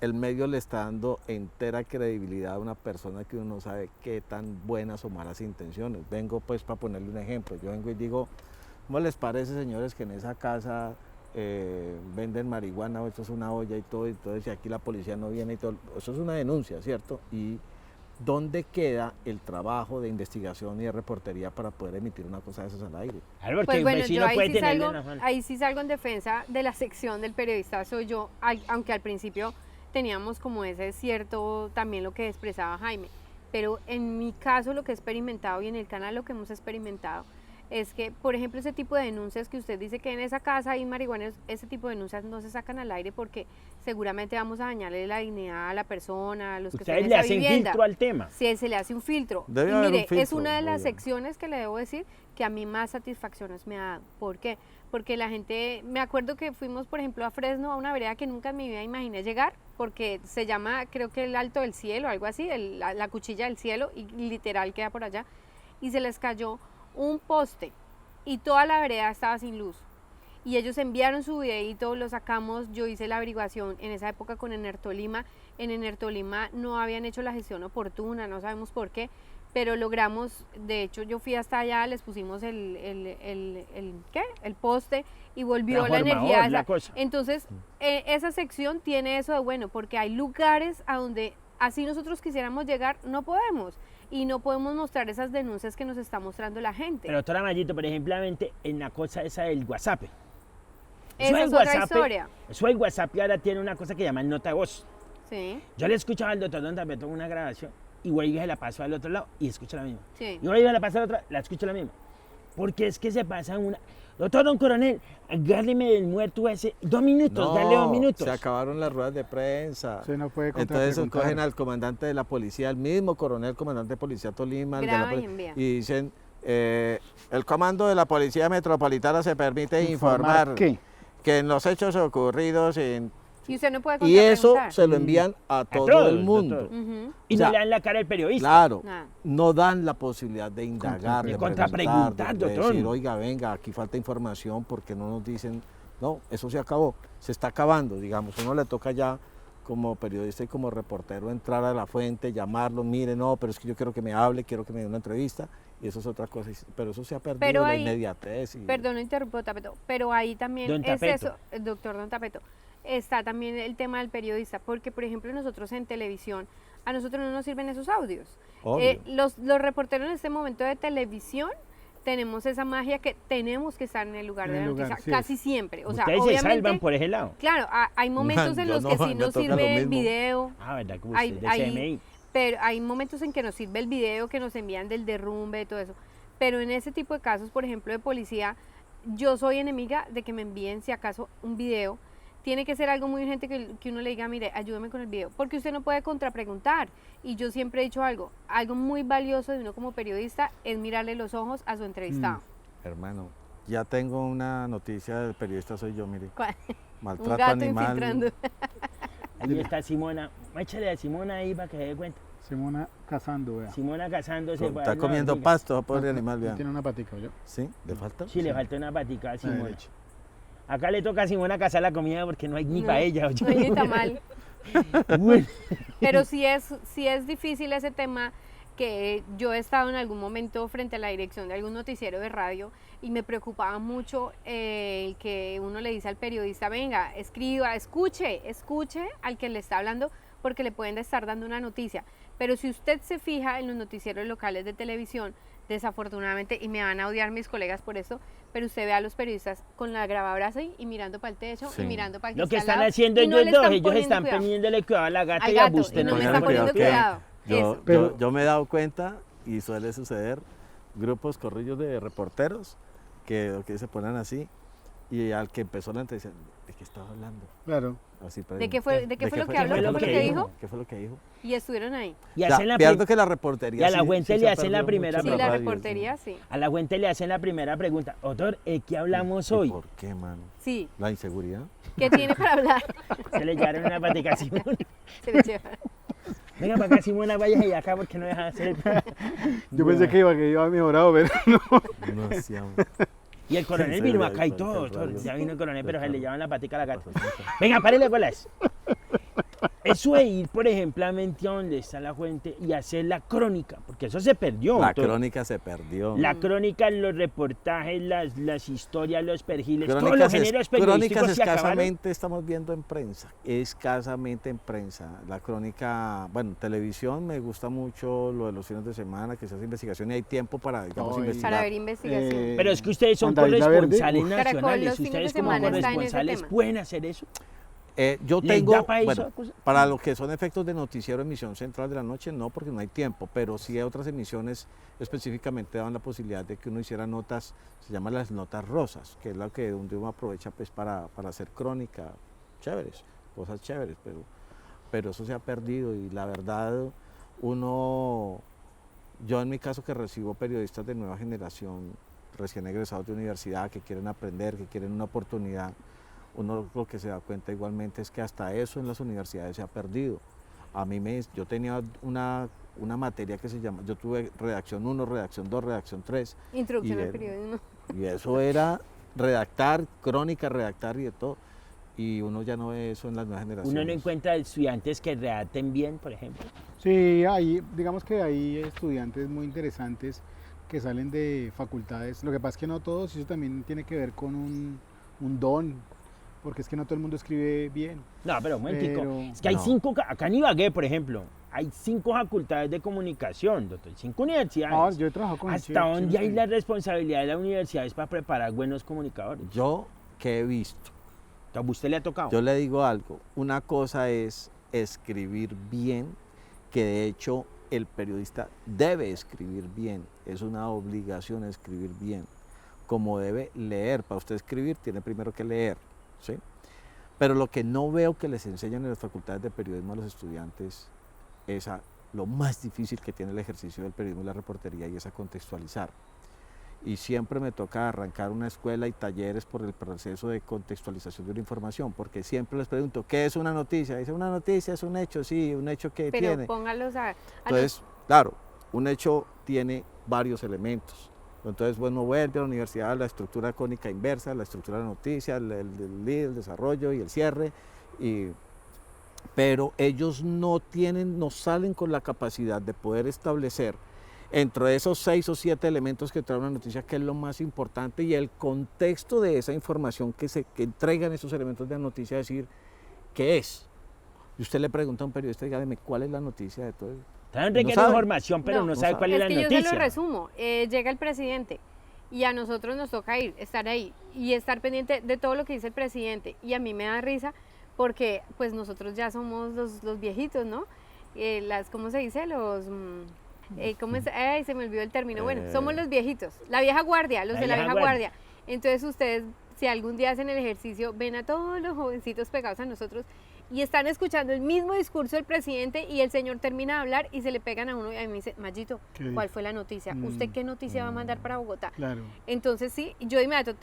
S3: el medio le está dando entera credibilidad a una persona que uno no sabe qué tan buenas o malas intenciones. Vengo pues para ponerle un ejemplo, yo vengo y digo, ¿cómo les parece, señores, que en esa casa venden marihuana o esto es una olla y todo, y aquí la policía no viene y todo? Eso es una denuncia, ¿cierto? Y ¿dónde queda el trabajo de investigación y de reportería para poder emitir una cosa de esas al aire?
S1: Claro, porque
S4: Pues
S1: un
S4: bueno,
S1: vecino
S4: yo ahí
S1: puede
S4: sí,
S1: tenerle
S4: salgo,
S1: una mano.
S4: ahí sí salgo en defensa de la sección del periodista soy yo, aunque al principio teníamos como ese cierto también lo que expresaba Jaime, pero en mi caso lo que he experimentado y en el canal lo que hemos experimentado es que, por ejemplo, ese tipo de denuncias que usted dice que en esa casa hay marihuaneros, ese tipo de denuncias no se sacan al aire porque seguramente vamos a dañarle la dignidad a la persona, a los que están
S1: Ustedes
S4: en
S1: le
S4: esa
S1: hacen
S4: vivienda.
S1: filtro al tema.
S4: Sí, se le hace un filtro.
S3: Debe
S4: Y
S3: haber un
S4: mire, es
S3: filtro,
S4: una de las
S3: obvio.
S4: secciones que le debo decir que a mí más satisfacciones me ha dado. ¿Por qué? Porque la gente, me acuerdo que fuimos, por ejemplo, a Fresno, a una vereda que nunca en mi vida imaginé llegar, porque se llama, creo que el Alto del Cielo, algo así, la cuchilla del cielo, y literal queda por allá, y se les cayó un poste, y toda la vereda estaba sin luz. Y ellos enviaron su videito, lo sacamos, yo hice la averiguación en esa época con Enertolima. En Enertolima no habían hecho la gestión oportuna, no sabemos por qué, pero logramos, de hecho yo fui hasta allá, les pusimos el poste y volvió la
S1: Transformador,
S4: energía.
S1: la cosa.
S4: Entonces, esa sección tiene eso de bueno, porque hay lugares a donde así nosotros quisiéramos llegar, no podemos. Y no podemos mostrar esas denuncias que nos está mostrando la gente.
S1: Pero doctora Mayito, por ejemplo, en la cosa esa del WhatsApp.
S4: Esa
S1: del
S4: es otra historia.
S1: Eso del WhatsApp ahora tiene una cosa que llaman nota de voz.
S4: Sí,
S1: Yo le escuchaba al doctor Don también tengo una grabación y vuelvo y se la paso al otro lado y escucho la misma.
S4: sí.
S1: Y vuelvo y se la paso al otro, la escucho la misma. Porque es que se pasa una... Doctor Don Coronel, agárreme del muerto ese. 2 minutos, dale 2 minutos.
S3: Se acabaron las ruedas de prensa.
S2: Usted no puede
S3: Entonces
S2: contrapreguntar.
S3: cogen al comandante de la policía, el mismo coronel, comandante de policía Tolima, el de la
S4: Graba y
S3: poli-
S4: envía.
S3: y dicen, el comando de la Policía Metropolitana se permite informar
S2: ¿Qué?
S3: que en los hechos ocurridos
S4: Y usted no puede
S3: y eso
S4: contrapreguntar.
S3: se lo envían a todo
S1: todos,
S3: el mundo.
S1: doctor.
S4: Ujú.
S1: Y
S3: O sea,
S1: no le dan la cara al periodista.
S3: Claro,
S4: Nada.
S3: no dan la posibilidad de indagar,
S1: De
S3: de
S1: contrapreguntar,
S3: preguntar, de
S1: doctor.
S3: decir, oiga, venga, aquí falta información porque no nos dicen, no, eso se acabó, se está acabando, digamos, uno le toca ya como periodista y como reportero entrar a la fuente, llamarlo, mire, no, pero es que yo quiero que me hable, quiero que me dé una entrevista, y eso es otra cosa, pero eso se ha perdido,
S4: Pero
S3: la
S4: ahí-
S3: inmediatez.
S4: Perdón, no interrumpo, Tapeto, pero ahí también
S1: Don
S4: es
S1: Tapeto.
S4: eso, el doctor Don Tapeto, está también el tema del periodista, porque por ejemplo nosotros en televisión, a nosotros no nos sirven esos audios.
S3: Obvio.
S4: Los reporteros en este momento de televisión tenemos esa magia que tenemos que estar en el lugar
S2: En
S4: de
S2: el
S4: la
S2: lugar,
S4: noticia,
S2: sí.
S4: casi siempre. O sea,
S1: Ustedes se
S4: obviamente,
S1: salvan por ese lado.
S4: claro, hay momentos en
S3: Yo
S4: los
S3: no,
S4: que sí
S3: me
S4: nos
S3: toca lo
S4: sirve el
S3: mismo.
S4: video,
S1: Ah, ¿verdad? Como
S4: Hay-
S1: usted, de
S4: hay-
S1: CMI.
S4: pero hay momentos en que nos sirve el video que nos envían del derrumbe y todo eso. Pero en ese tipo de casos, por ejemplo, de policía, yo soy enemiga de que me envíen, si acaso, un video. Tiene que ser algo muy urgente que uno le diga, mire, ayúdeme con el video, porque usted no puede contrapreguntar. Y yo siempre he dicho algo muy valioso de uno como periodista es mirarle los ojos a su entrevistado.
S3: Hermano, ya tengo una noticia del periodista soy yo, mire.
S4: ¿Cuál? Un
S3: Maltrato
S4: gato
S3: animal.
S4: infiltrando.
S1: Ahí está Simona. Échale a Simona ahí para que se dé cuenta.
S2: Simona cazando, vea.
S1: Simona casándose. para
S3: Está
S1: darle una
S3: comiendo
S1: barriga.
S3: pasto, pobre animal,
S2: Él
S3: vean.
S2: tiene una patica, ¿yo?
S3: ¿Sí? ¿Le falta?
S1: Sí, le falta una patica a Simona.
S2: derecha.
S1: Acá le toca a Simona cazar la comida porque no hay ni
S4: No,
S1: para ella.
S4: no hay ni tamal.
S1: Bueno,
S4: Pero sí es difícil ese tema, que yo he estado en algún momento frente a la dirección de algún noticiero de radio y me preocupaba mucho el que uno le dice al periodista, venga, escriba, escuche al que le está hablando porque le pueden estar dando una noticia. Pero si usted se fija en los noticieros locales de televisión, desafortunadamente, y me van a odiar mis colegas por esto, pero usted ve a los periodistas con la grabadora así y mirando para el techo
S3: Sí.
S4: y mirando para el
S1: lo que
S4: está al
S1: están
S4: lado,
S1: haciendo
S4: y no
S1: ellos
S4: le
S1: dos,
S4: están
S1: ellos
S4: poniendo
S1: están
S4: cuidado.
S1: poniéndole cuidado a la gata
S4: Al
S1: y a
S4: gato,
S1: Buste.
S4: y no me
S3: Póngale
S4: están poniendo cuidado.
S3: Yo,
S4: Eso.
S2: Pero-
S3: yo me he dado cuenta, y suele suceder, grupos, corrillos de reporteros que se ponen así, y al que empezó la entrevista, ¿de qué estaba hablando?
S2: Claro.
S3: Así
S4: ¿De qué fue lo que habló?
S1: ¿Qué fue lo que
S4: dijo?
S3: ¿Qué fue lo que dijo?
S4: Y estuvieron ahí.
S1: Y
S3: O sea,
S1: hacen la
S3: pierdo
S1: prim-
S3: que la reportería
S1: y a la
S3: sí-
S1: Fuente
S3: sí
S1: le
S3: se ha
S1: hacen la
S3: perdido
S1: primera
S3: mucho
S4: Sí,
S3: en
S4: la
S3: radio,
S4: reportería, sí.
S1: a la Fuente le hacen la primera pregunta. Doctor, ¿qué hablamos
S3: ¿Y
S1: hoy?
S3: ¿Por qué, mano?
S4: Sí.
S3: ¿La inseguridad?
S4: ¿Qué tiene para hablar?
S1: Se le llevaron una patica a Simona.
S4: Se le lleva.
S1: Venga para acá, Simona, vaya y acá porque no deja de hacer.
S2: Yo pensé que iba mejorado, pero no.
S3: No hacíamos.
S1: Y el coronel
S3: Sí,
S1: vino
S3: sí,
S1: acá y
S3: sí,
S1: todo,
S3: sí,
S1: todo.
S3: sí,
S1: Ya vino el coronel, pero se le
S3: sí.
S1: llevan la patica a la gata. Venga, párele bolas. Eso de ir, por ejemplo, a Mente a donde está la fuente y hacer la crónica, porque eso se perdió.
S3: La
S1: doctor.
S3: crónica se perdió.
S1: La crónica, los reportajes, las historias, los perfiles, todos los
S3: Crónicas,
S1: géneros
S3: crónicas
S1: periodísticos se acabaron.
S3: escasamente estamos viendo en prensa, escasamente en prensa. La crónica, bueno, televisión me gusta mucho lo de los fines de semana, que se hace investigación y hay tiempo para, digamos,
S2: Ay.
S3: investigar.
S4: Para ver investigación.
S1: Pero es que ustedes son
S2: Cuando hay la verde,
S1: corresponsales
S4: Caracol,
S1: nacionales.
S4: los fines de
S1: Ustedes como
S4: semana está en ese
S1: corresponsales
S4: tema.
S1: pueden hacer eso.
S3: Yo
S1: ¿Les
S3: tengo,
S1: da pa' eso
S3: bueno,
S1: la cosa?
S3: para lo que son efectos de noticiero, emisión central de la noche, no, porque no hay tiempo, pero sí hay otras emisiones específicamente daban la posibilidad de que uno hiciera notas, se llaman las notas rosas, que es lo que donde uno aprovecha pues para hacer crónica, chéveres, cosas chéveres, pero eso se ha perdido y la verdad yo en mi caso que recibo periodistas de nueva generación, recién egresados de universidad, que quieren aprender, que quieren una oportunidad, uno lo que se da cuenta igualmente es que hasta eso en las universidades se ha perdido. Yo tenía una materia que se llama, yo tuve redacción 1, redacción 2, redacción 3.
S4: Introducción
S3: y
S4: al
S3: el-
S4: periodismo.
S3: Y eso era redactar, crónica, redactar y de todo. Y uno ya no ve eso en las nuevas generaciones.
S1: Uno no encuentra estudiantes que redacten bien, por ejemplo.
S2: Sí, digamos que hay estudiantes muy interesantes que salen de facultades. Lo que pasa es que no todos, y eso también tiene que ver con un don, porque es que no todo el mundo escribe bien.
S1: No, pero un momentico.
S2: Pero-
S1: Es que hay
S3: No.
S1: 5, acá en Ibagué, por ejemplo, hay 5 facultades de comunicación, doctor, 5
S2: No,
S1: universidades.
S2: yo he trabajado con
S1: ¿Hasta dónde
S2: chinos
S1: hay
S2: que-
S1: la responsabilidad de las universidades para preparar buenos comunicadores?
S3: Yo que he visto,
S1: ¿A usted le ha tocado?
S3: yo le digo algo, una cosa es escribir bien, que de hecho el periodista debe escribir bien, es una obligación escribir bien, como debe leer. Para usted escribir tiene primero que leer, ¿sí? Pero lo que no veo que les enseñan en las facultades de periodismo a los estudiantes es lo más difícil que tiene el ejercicio del periodismo y la reportería, y es a contextualizar. Y siempre me toca arrancar una escuela y talleres por el proceso de contextualización de una información, porque siempre les pregunto, ¿qué es una noticia? Dice, una noticia es un hecho, sí, un hecho que
S4: Pero
S3: tiene.
S4: póngalos a los-
S3: Entonces, claro, un hecho tiene varios elementos. Entonces, bueno, vuelve a la universidad la estructura cónica inversa, la estructura de la noticia, el lead, el desarrollo y el cierre. pero ellos no salen con la capacidad de poder establecer entre esos 6 o 7 elementos que trae una noticia, que es lo más importante, y el contexto de esa información que entregan esos elementos de la noticia, decir qué es. Y usted le pregunta a un periodista, dígame, ¿cuál es la noticia de todo eso?
S1: También
S3: No
S1: requiere
S3: sabe.
S1: información, pero
S4: No,
S1: no
S3: no
S1: sabe
S3: sabe.
S1: cuál es la
S4: que yo
S1: noticia.
S4: se lo resumo. Llega el presidente y a nosotros nos toca estar ahí y estar pendiente de todo lo que dice el presidente. Y a mí me da risa porque pues nosotros ya somos los viejitos, ¿no? ¿Cómo se dice? ¿Cómo es? Ay, se me olvidó el término. Bueno, somos los viejitos, la vieja guardia, los
S1: La
S4: de la
S1: vieja
S4: vieja
S1: guardia.
S4: guardia. Entonces ustedes, si algún día hacen el ejercicio, ven a todos los jovencitos pegados a nosotros y están escuchando el mismo discurso del presidente y el señor termina de hablar y se le pegan a uno y a mí me dice, Mayito,
S2: ¿Qué?
S4: ¿cuál fue la noticia? ¿Usted qué noticia va a mandar para Bogotá?
S2: Claro.
S4: Entonces sí, yo de inmediato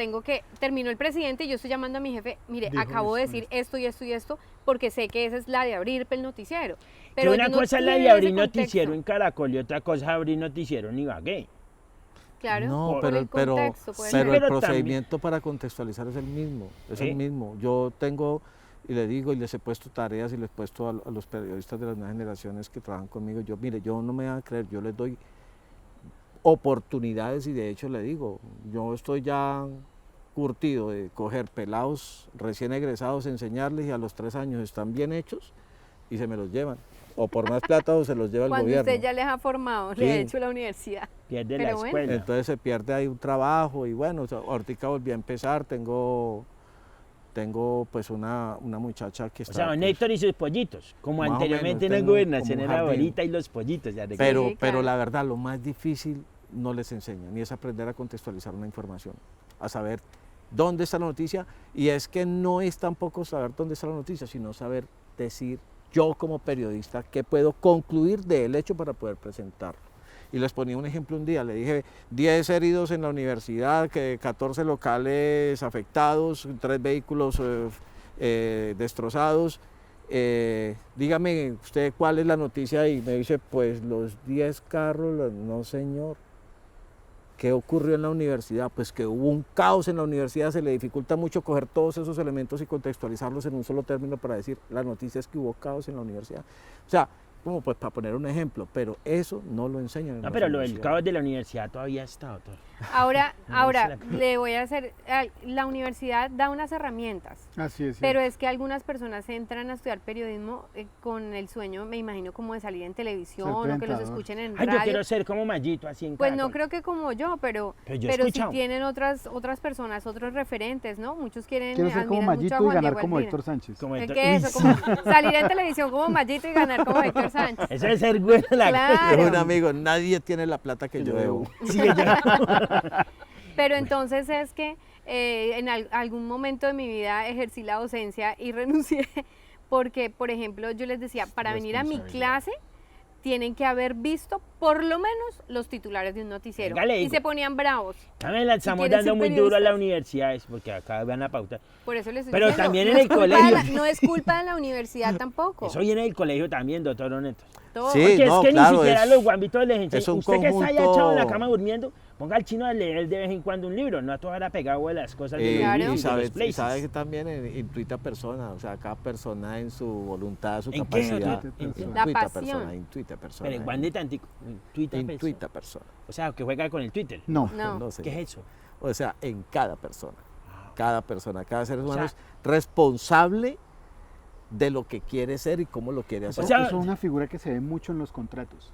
S4: terminó el presidente y yo estoy llamando a mi jefe, mire,
S2: Dijo
S4: acabo de
S2: esto,
S4: decir esto y esto y esto, porque sé que esa es la de abrir el noticiero.
S1: Que
S4: Pero
S1: una
S4: ellos no
S1: cosa es la de
S4: tienen
S1: abrir
S4: ese contexto.
S1: noticiero en Caracol y otra cosa es abrir noticiero en Ibagué.
S4: Claro,
S3: No,
S4: por el contexto, puede ser.
S3: pero el
S1: Pero también-
S3: procedimiento para contextualizar es el mismo, es el mismo. Yo tengo, y le digo, y les he puesto tareas y les he puesto a los periodistas de las nuevas generaciones que trabajan conmigo, mire, yo no me van a creer, yo les doy oportunidades y de hecho le digo, yo estoy ya curtido de coger pelados recién egresados, enseñarles y a los 3 años están bien hechos y se me los llevan. O por más plata o se los lleva el
S4: Cuando
S3: gobierno.
S4: usted ya les ha formado, le ha
S3: Sí.
S4: hecho la universidad.
S1: Pierde
S4: Pero
S1: la
S4: bueno.
S1: escuela.
S3: Entonces se pierde ahí un trabajo y bueno, o sea, ahorita volví a empezar, tengo pues una muchacha que
S1: O
S3: está...
S1: sea, don
S3: pues,
S1: Héctor y sus pollitos, como
S3: más o
S1: anteriormente en
S3: menos,
S1: la
S3: tengo
S1: gobernación
S3: como un
S1: era la
S3: jardín.
S1: abuelita y los pollitos. Ya recuerdo.
S3: pero,
S4: Sí,
S3: pero
S4: claro.
S3: la verdad, lo más difícil no les enseñan, y es aprender a contextualizar una información, a saber dónde está la noticia, y es que no es tampoco saber dónde está la noticia, sino saber decir yo como periodista qué puedo concluir del hecho para poder presentarlo. Y les ponía un ejemplo un día, le dije 10 heridos en la universidad, que 14 locales afectados, 3 vehículos destrozados. Dígame usted cuál es la noticia, y me dice, pues los 10 carros, no señor. ¿Qué ocurrió en la universidad? Pues que hubo un caos en la universidad, se le dificulta mucho coger todos esos elementos y contextualizarlos en un solo término para decir, la noticia es que hubo caos en la universidad. O sea, como pues para poner un ejemplo, pero eso no lo enseñan en
S1: No,
S3: las
S1: pero lo del
S3: universidades.
S1: caos de la universidad todavía está, doctor.
S4: Ahora,
S1: No, esa es la-
S4: le voy a hacer, la universidad da unas herramientas,
S2: Así es.
S4: pero es que algunas personas entran a estudiar periodismo con el sueño, me imagino, como de salir en televisión o que los
S2: presentador.
S4: escuchen en
S1: Ay, yo
S4: radio.
S1: quiero ser como Mayito, así en
S4: Pues no
S1: Caracol.
S4: creo que como yo, pero
S1: Yo he
S4: sí
S1: escuchado.
S4: tienen otras personas, otros referentes, ¿no? Muchos quieren
S2: Quiero ser como
S4: admiran mucho
S2: Mayito
S4: a
S2: y
S4: Juan
S2: ganar
S4: Diego
S2: como
S4: Alvira.
S2: Héctor Sánchez.
S1: Como
S4: Es
S1: Héctor-
S4: que eso,
S1: Uy,
S4: como salir en televisión como Mayito y ganar como Héctor Sánchez.
S1: Eso es ser bueno la
S4: Claro.
S3: Es un amigo, nadie tiene la plata que yo debo.
S1: Sí, que yo-
S4: Pero entonces es que en algún momento de mi vida ejercí la docencia y renuncié porque, por ejemplo, yo les decía, para venir a mi clase tienen que haber visto por lo menos los titulares de un noticiero.
S1: Venga, le
S4: Y
S1: digo.
S4: se ponían bravos.
S1: También la estamos
S4: quieren
S1: dando
S4: ser
S1: muy duro a las
S4: periodistas.
S1: universidades, porque acá van a pautar.
S4: Por eso les estoy
S1: Pero
S4: diciendo,
S1: también
S4: no
S1: en
S4: es
S1: el
S4: culpa de
S1: colegio.
S4: no es culpa de la universidad tampoco.
S1: Eso viene del colegio también, doctor Oneto.
S4: Todo.
S3: Sí,
S1: Porque
S3: no,
S1: es que
S3: claro,
S1: ni siquiera
S3: es-
S1: los guambitos les
S3: es
S1: enseñan.
S3: un
S1: Usted que está allá
S3: conjunto-
S1: echado en la cama durmiendo, ponga al chino a leer de vez en cuando un libro, no a toda hora pegado de las cosas de los
S4: Claro.
S1: libros
S3: Y
S1: y de
S3: sabe,
S1: los places.
S3: y sabe que también intuita persona, o sea, cada persona en su voluntad, su
S1: ¿En qué,
S3: capacidad.
S1: doctor?
S4: La
S3: Intuita
S4: pasión.
S3: persona, intuita persona.
S1: Pero Juan de Tantico, Twitter.
S3: Intuita persona.
S1: O sea, que juega con el Twitter.
S2: No.
S4: No.
S3: No,
S1: ¿Qué
S3: señor.
S1: es eso?
S3: O sea, en cada persona. Cada persona, cada ser humano
S1: sea-
S3: es responsable de lo que quiere ser y cómo lo quiere hacer.
S1: O sea-
S2: Eso es una figura que se ve mucho en los contratos.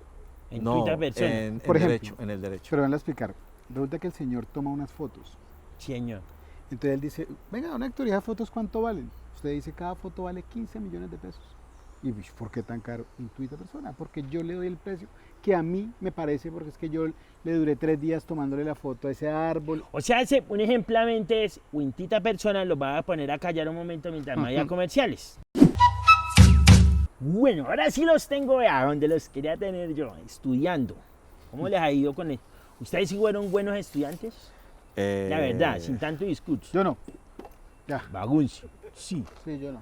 S1: En
S3: no,
S1: Twitter persona.
S2: Por ejemplo,
S3: derecho, en el derecho.
S2: Pero van a explicar. Resulta que el señor toma unas fotos.
S1: Señor.
S2: Entonces él dice, venga, don Héctor, ¿y esas fotos cuánto valen? Usted dice, cada foto vale 15 millones de pesos. ¿Y uy, por qué tan caro? Intuita persona, porque yo le doy el precio que a mí me parece, porque es que yo le duré 3 días tomándole la foto a ese árbol.
S1: O sea, un ejemplamente es, Wintita persona, los va a poner a callar un momento mientras me vaya a comerciales. Bueno, ahora sí los tengo, vea, donde los quería tener yo, estudiando. ¿Cómo les ha ido con él? ¿Ustedes sí fueron buenos estudiantes? La verdad, sin tanto discurso.
S2: Yo no. Ya.
S1: Baguncio. Sí.
S2: Sí, yo no.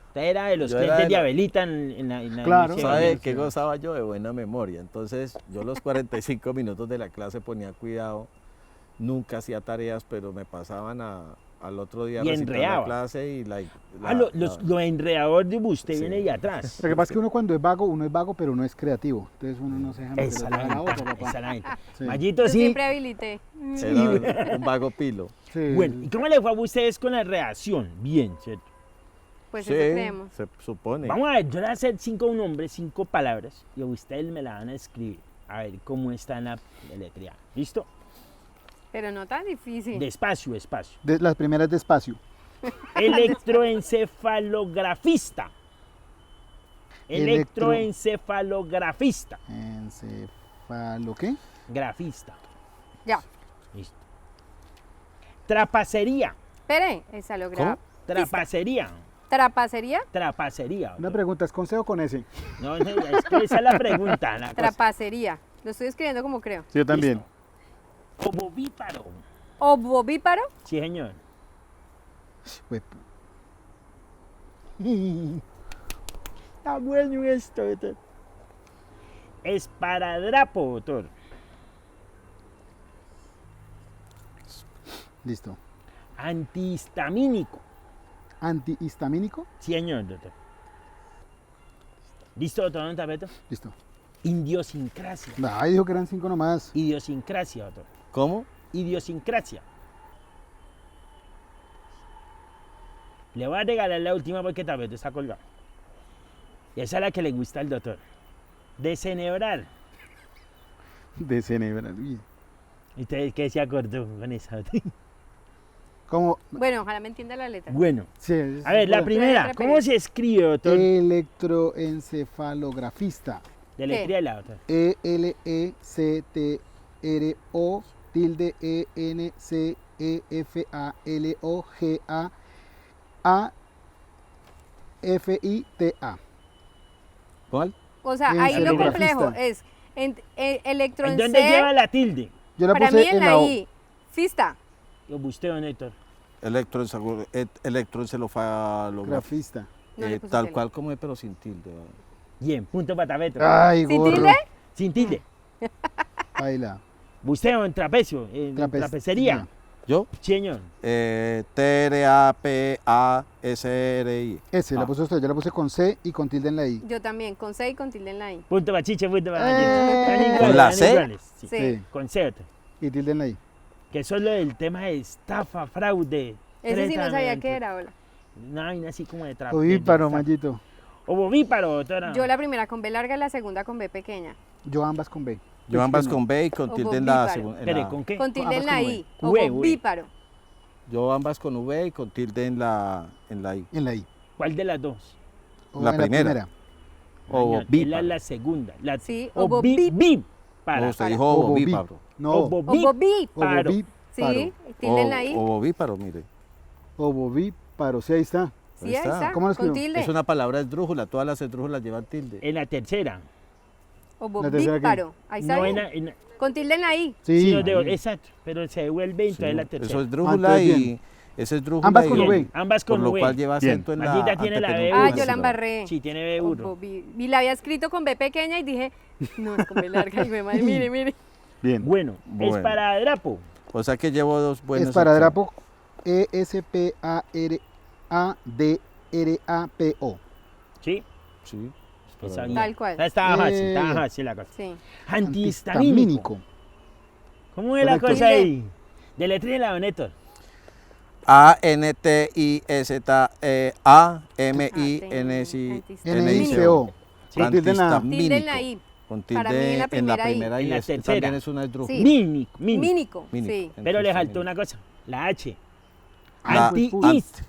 S1: Usted era de los
S3: Yo era
S1: clientes
S3: de
S1: de
S3: la-
S1: Abelita en la
S2: Claro.
S1: inicio.
S3: ¿Sabe qué gozaba yo? De buena memoria. Entonces, yo los 45 minutos de la clase ponía cuidado, nunca hacía tareas, pero me pasaban al otro día
S1: Y
S3: recitar la
S1: enredaba.
S3: clase y
S1: Lo enredador de usted
S3: Sí.
S1: viene de atrás.
S2: Lo que pasa es que uno cuando es vago, pero uno es creativo. Entonces uno no se deja meter
S1: Esa
S2: a la
S1: la
S2: boca,
S1: ventaja,
S2: papá.
S1: esa la ventaja.
S2: Sí.
S1: Mallito,
S4: Yo
S1: sí.
S4: siempre habilité.
S3: Era un vago pilo.
S2: Sí.
S1: Bueno, ¿y cómo le fue a ustedes con la redacción? Bien, ¿cierto?
S4: Pues
S3: Sí,
S4: eso creemos.
S3: se supone.
S1: Vamos a ver, yo le voy a hacer 5 nombres, 5 palabras, y ustedes me la van a escribir. A ver cómo está en la deletreada. ¿Listo?
S4: Pero no tan difícil.
S1: Despacio, despacio.
S2: Las primeras despacio.
S1: Electroencefalografista. Electroencefalografista.
S2: Encefalo, ¿qué?
S1: Grafista.
S4: Ya.
S1: Listo. Trapacería.
S4: Espere, esa lo grabo.
S1: Trapacería.
S4: ¿Trapacería?
S1: Trapacería.
S2: Una pregunta, ¿es con C o con S?
S1: No, no, es que esa es la pregunta. La cosa.
S4: Trapacería. Lo estoy escribiendo como creo.
S2: Sí, yo también.
S1: Ovovíparo.
S4: ¿Ovovíparo?
S1: Sí, señor.
S2: Pues,
S1: Está bueno esto, doctor. Esparadrapo, doctor.
S2: listo.
S1: Antihistamínico.
S2: Antihistamínico,
S1: Sí, señor, doctor. ¿Listo, doctor? ¿Dónde está, Beto?
S2: listo.
S1: Idiosincrasia.
S2: Ay, dijo que eran 5 nomás.
S1: Idiosincrasia, doctor.
S3: ¿Cómo?
S1: Idiosincrasia. Le voy a regalar la última porque tal vez está colgado. Y esa es la que le gusta al doctor. Desenebrar.
S2: Desenebrar. Uy.
S1: ¿Y usted qué se acordó con esa?
S2: Como,
S4: Bueno, ojalá me entienda la letra.
S1: Bueno,
S2: sí,
S1: a ver, la
S2: bueno.
S1: primera. ¿Cómo se escribe, doctor?
S2: Electroencefalografista.
S1: Deletréala, doctor.
S2: ELECTRO tilde ENCEFALOGAFITA.
S3: ¿Cuál?
S4: O sea, ahí lo
S2: Encefalografista.
S4: complejo es
S1: ¿En dónde
S4: electroencefalografista.
S1: lleva la tilde?
S2: Yo la
S4: Para
S2: puse
S4: mí en
S2: en
S4: la
S2: la O.
S4: I. Fista.
S1: Yo busqué, doctor.
S3: Electroencefalografía.
S2: Grafista.
S4: No le puse
S3: Tal
S4: tilde.
S3: cual como es, pero sin tilde.
S1: Bien, punto para Beto.
S2: Ay,
S4: ¿Sin
S2: gorro.
S4: tilde?
S1: Sin tilde.
S2: Baila.
S1: Busteo en trapecio, en trapezería.
S3: ¿Yo?
S1: Sí, señor.
S3: TRAPASRI.
S2: Ese,
S3: Ah.
S2: la puso usted. Yo la puse con C y con tilde en la I.
S4: Yo también, con C y con tilde en la I.
S1: Punto para Chiche, punto para
S2: ¿Con
S1: Mallito.
S3: la
S1: Están
S3: C?
S1: iguales, sí.
S4: Sí.
S2: Sí.
S1: Con C, doctor.
S2: Y tilde en la I.
S1: Que eso es lo del tema de estafa, fraude.
S4: Ese sí no sabía
S1: tretamiento.
S4: qué era, hola.
S1: Una vaina así como de trapecio.
S2: Ovíparo, Mallito.
S1: Ovovíparo, doctora.
S4: Yo la primera con B larga y la segunda con B pequeña.
S2: Yo ambas con B.
S3: Yo ambas
S2: que no.
S3: con B y con tilde en la
S4: Ovovíparo.
S3: segunda.
S1: Espere, ¿con qué?
S4: Con tilde en
S2: ambas
S4: la
S2: con
S4: I.
S1: V.
S4: Ovovíparo.
S3: Yo ambas con V y con tilde en la I.
S2: En la I.
S1: ¿Cuál de las dos?
S2: O
S3: La
S2: en
S3: primera.
S1: Señor,
S3: Ovovíparo.
S1: es la segunda. La
S4: Sí,
S1: ovovíparo.
S3: No, usted
S4: para.
S3: dijo ovovíparo.
S2: No.
S1: Ovovíparo.
S4: Sí, tilde en la I.
S3: Ovovíparo, mire.
S2: Ovovíparo. Sí, ahí está.
S4: Sí,
S3: ahí
S4: ahí
S3: está.
S4: está.
S2: ¿Cómo lo
S4: Con
S2: escribo?
S4: tilde.
S3: Es una palabra esdrújula, todas las esdrújulas llevan tilde.
S1: En la tercera.
S4: Ovovíparo. Ahí está
S1: No
S4: bien.
S1: en
S4: Con tilde en la I.
S2: Sí.
S1: sí, exacto. Pero se devuelve entonces
S3: Sí,
S1: la tercera.
S3: eso es esdrújula
S2: Ah, entonces
S3: y
S2: bien.
S3: es esdrújula
S2: Ambas con
S3: y-
S2: V.
S1: Ambas
S3: por
S1: con
S3: lo
S1: V.
S3: cual lleva
S2: Bien.
S3: acento en la
S1: Mallita tiene la B
S3: antepenúltima
S4: Ah,
S1: uno.
S4: yo la
S3: sílaba.
S4: embarré.
S1: Sí, tiene B uno.
S4: Y la había escrito con B pequeña y dije, no, es con B larga. Y me madre, mire, mire.
S2: Bien.
S1: Bueno,
S3: Bueno.
S1: es para Drapo.
S3: O sea que llevo dos buenos.
S2: Esparadrapo. ESPARADRAPO.
S1: ¿Sí?
S3: Sí.
S1: Está
S3: esparadrapo.
S1: bien.
S4: Tal cual.
S1: Estaba fácil,
S2: Eh.
S1: estaba fácil la cosa.
S4: Sí.
S1: Antihistamínico. ¿Cómo es la
S2: Correcto.
S1: cosa ahí? Deletréala, don Héctor.
S3: ANTISTAMINCO.
S1: Sí.
S2: Con tilde en la
S4: Tilde en la I.
S3: Con
S4: Para mí
S3: tilde
S4: en la primera I.
S3: primera
S1: En
S3: y
S1: la
S3: es-
S1: tercera.
S3: también es una esdrújula.
S4: Sí.
S1: Mínico.
S4: Mínico.
S3: Mínico.
S4: Sí.
S1: Pero le faltó
S3: Antihistamínico.
S1: una cosa. La H.
S3: La
S1: Anti-ist.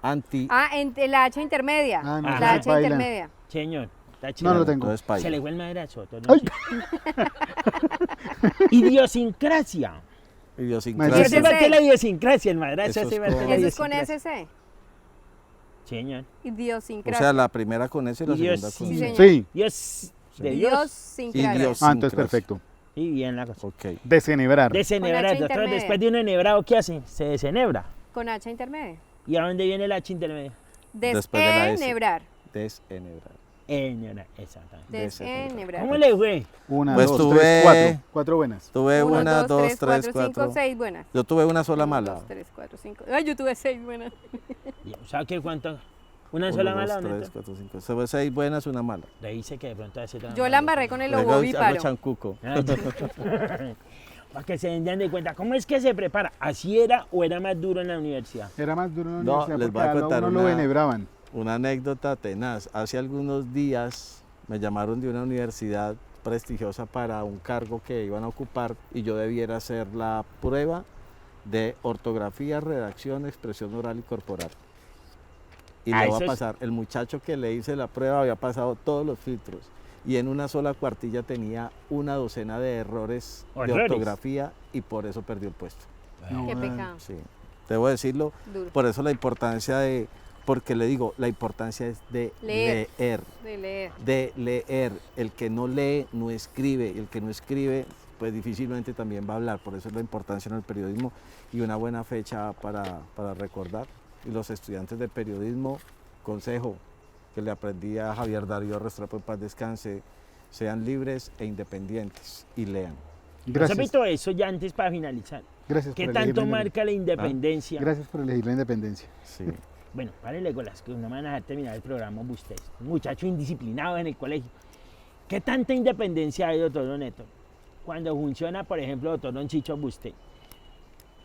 S3: Anti.
S4: Ah, en la H intermedia.
S2: Ah, no,
S4: la
S1: sí,
S4: H
S2: baila.
S4: intermedia.
S1: Señor. Está
S2: No
S1: chido.
S2: lo tengo.
S3: Entonces, paila.
S1: Se le fue el madrazo. doctor,
S2: Ay.
S1: no sé. Idiosincrasia.
S3: Idiosincrasia.
S4: Ese
S1: Ese
S4: es
S1: va a
S4: C.
S1: la idiosincrasia, el madrazo
S3: Eso
S1: ese
S3: es
S1: va a
S3: con-
S1: la
S4: Eso es con
S1: idiosincrasia.
S4: SC.
S1: Señor.
S3: O
S4: Idiosincrasia.
S3: sea, la primera con S y la segunda con
S1: Sí,
S4: Sí,
S3: C.
S4: señor.
S2: Sí.
S1: Dios. De Dios.
S4: Idiosincrasia.
S3: Idios-
S2: Ah, entonces perfecto.
S1: Y bien la cosa.
S3: Ok.
S2: Desenebrar.
S1: Desenebrar,
S4: Con H
S1: doctor.
S4: intermedia.
S1: Después de un enhebrado, ¿qué hace? Se desenhebra.
S4: Con H intermedia.
S1: ¿Y a dónde viene la H intermedia?
S3: Después de la S.
S4: Desenhebrar.
S3: Desenhebrar.
S1: Exactamente.
S4: Desenhebrado.
S1: ¿Cómo le fue?
S2: Una,
S3: Pues
S2: dos,
S3: tuve-
S2: tres, cuatro. Cuatro buenas.
S3: Tuve
S4: Uno,
S3: una,
S4: dos,
S3: dos,
S4: tres,
S3: tres,
S4: cuatro, cinco,
S3: cuatro.
S4: 6 buenas.
S3: Yo tuve una sola
S4: 1,
S3: mala.
S4: 2, 3, 4, 5. Ay, yo tuve 6 buenas.
S1: ¿O sea que cuánto? ¿Una
S3: Uno,
S1: sola
S3: dos,
S1: mala o
S3: tres,
S1: neto?
S3: 4, 5. Tuve 6 buenas, una mala.
S1: Le dice que de pronto hace
S4: Yo la embarré con el
S3: Luego
S4: lobo
S3: algo
S4: bíparo.
S3: chancuco.
S1: Para que se den de cuenta, ¿cómo es que se prepara? ¿Así era o era más duro en la universidad?
S2: Era más duro en la
S3: No,
S2: universidad
S3: les
S2: porque
S3: voy a
S2: a
S3: contar
S2: uno lo
S3: una-
S2: venebraban.
S3: Una anécdota tenaz. Hace algunos días me llamaron de una universidad prestigiosa para un cargo que iban a ocupar y yo debiera hacer la prueba de ortografía, redacción, expresión oral y corporal. Y
S1: Ah,
S3: le voy
S1: eso
S3: a
S1: es-
S3: pasar, el muchacho que le hice la prueba había pasado todos los filtros y en una sola cuartilla tenía una docena de errores de
S1: ¿Errores?
S3: ortografía y por eso perdió el puesto.
S2: No,
S4: Qué
S2: ah,
S4: pecado.
S3: Sí, debo decirlo,
S4: Duro.
S3: por eso la importancia de, porque le digo, la importancia es de
S4: Leer.
S3: leer,
S4: De leer.
S3: de leer. El que no lee no escribe, y el que no escribe pues difícilmente también va a hablar, por eso es la importancia en el periodismo y una buena fecha para recordar. Y los estudiantes de periodismo, consejo que le aprendí a Javier Darío Restrepo en paz descanse, sean libres e independientes y lean.
S2: Gracias.
S1: Repito eso ya antes para finalizar.
S2: Gracias
S1: ¿Qué
S2: por elegir
S1: tanto
S2: la
S1: marca la independencia?
S2: Gracias por elegir la independencia.
S3: Sí.
S1: Bueno, párele con las que no me van a dejar terminar el programa ustedes. Un muchacho indisciplinado en el colegio. ¿Qué tanta independencia hay, doctor Don Neto? Cuando funciona, por ejemplo, doctor Don Chicho Buste,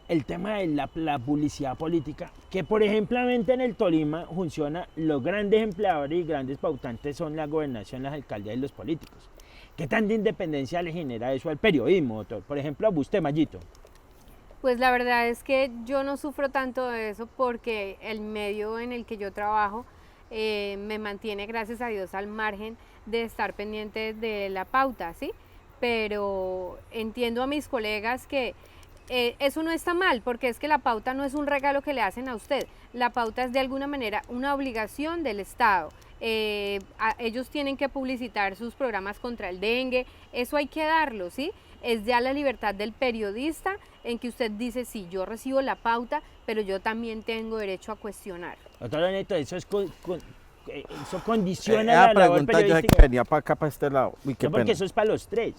S1: el tema de la publicidad política, que por ejemplo en el Tolima funciona, los grandes empleadores y grandes pautantes son la gobernación, las alcaldías y los políticos. ¿Qué tanta independencia le genera eso al periodismo, doctor? Por ejemplo, a usted, Mayito.
S4: Pues la verdad es que yo no sufro tanto de eso porque el medio en el que yo trabajo me mantiene, gracias a Dios, al margen de estar pendiente de la pauta, ¿sí? Pero entiendo a mis colegas que eso no está mal, porque es que la pauta no es un regalo que le hacen a usted, la pauta es de alguna manera una obligación del Estado. Ellos tienen que publicitar sus programas contra el dengue, eso hay que darlo, ¿sí? Es ya la libertad del periodista en que usted dice, sí, yo recibo la pauta, pero yo también tengo derecho a cuestionar.
S1: Doctor Don Neto, eso, eso condiciona
S3: Esa
S1: la labor
S3: pregunta yo sé que
S1: periodística.
S3: venía para acá, para este lado. Uy, qué
S1: No, porque
S3: pena.
S1: eso es para los tres.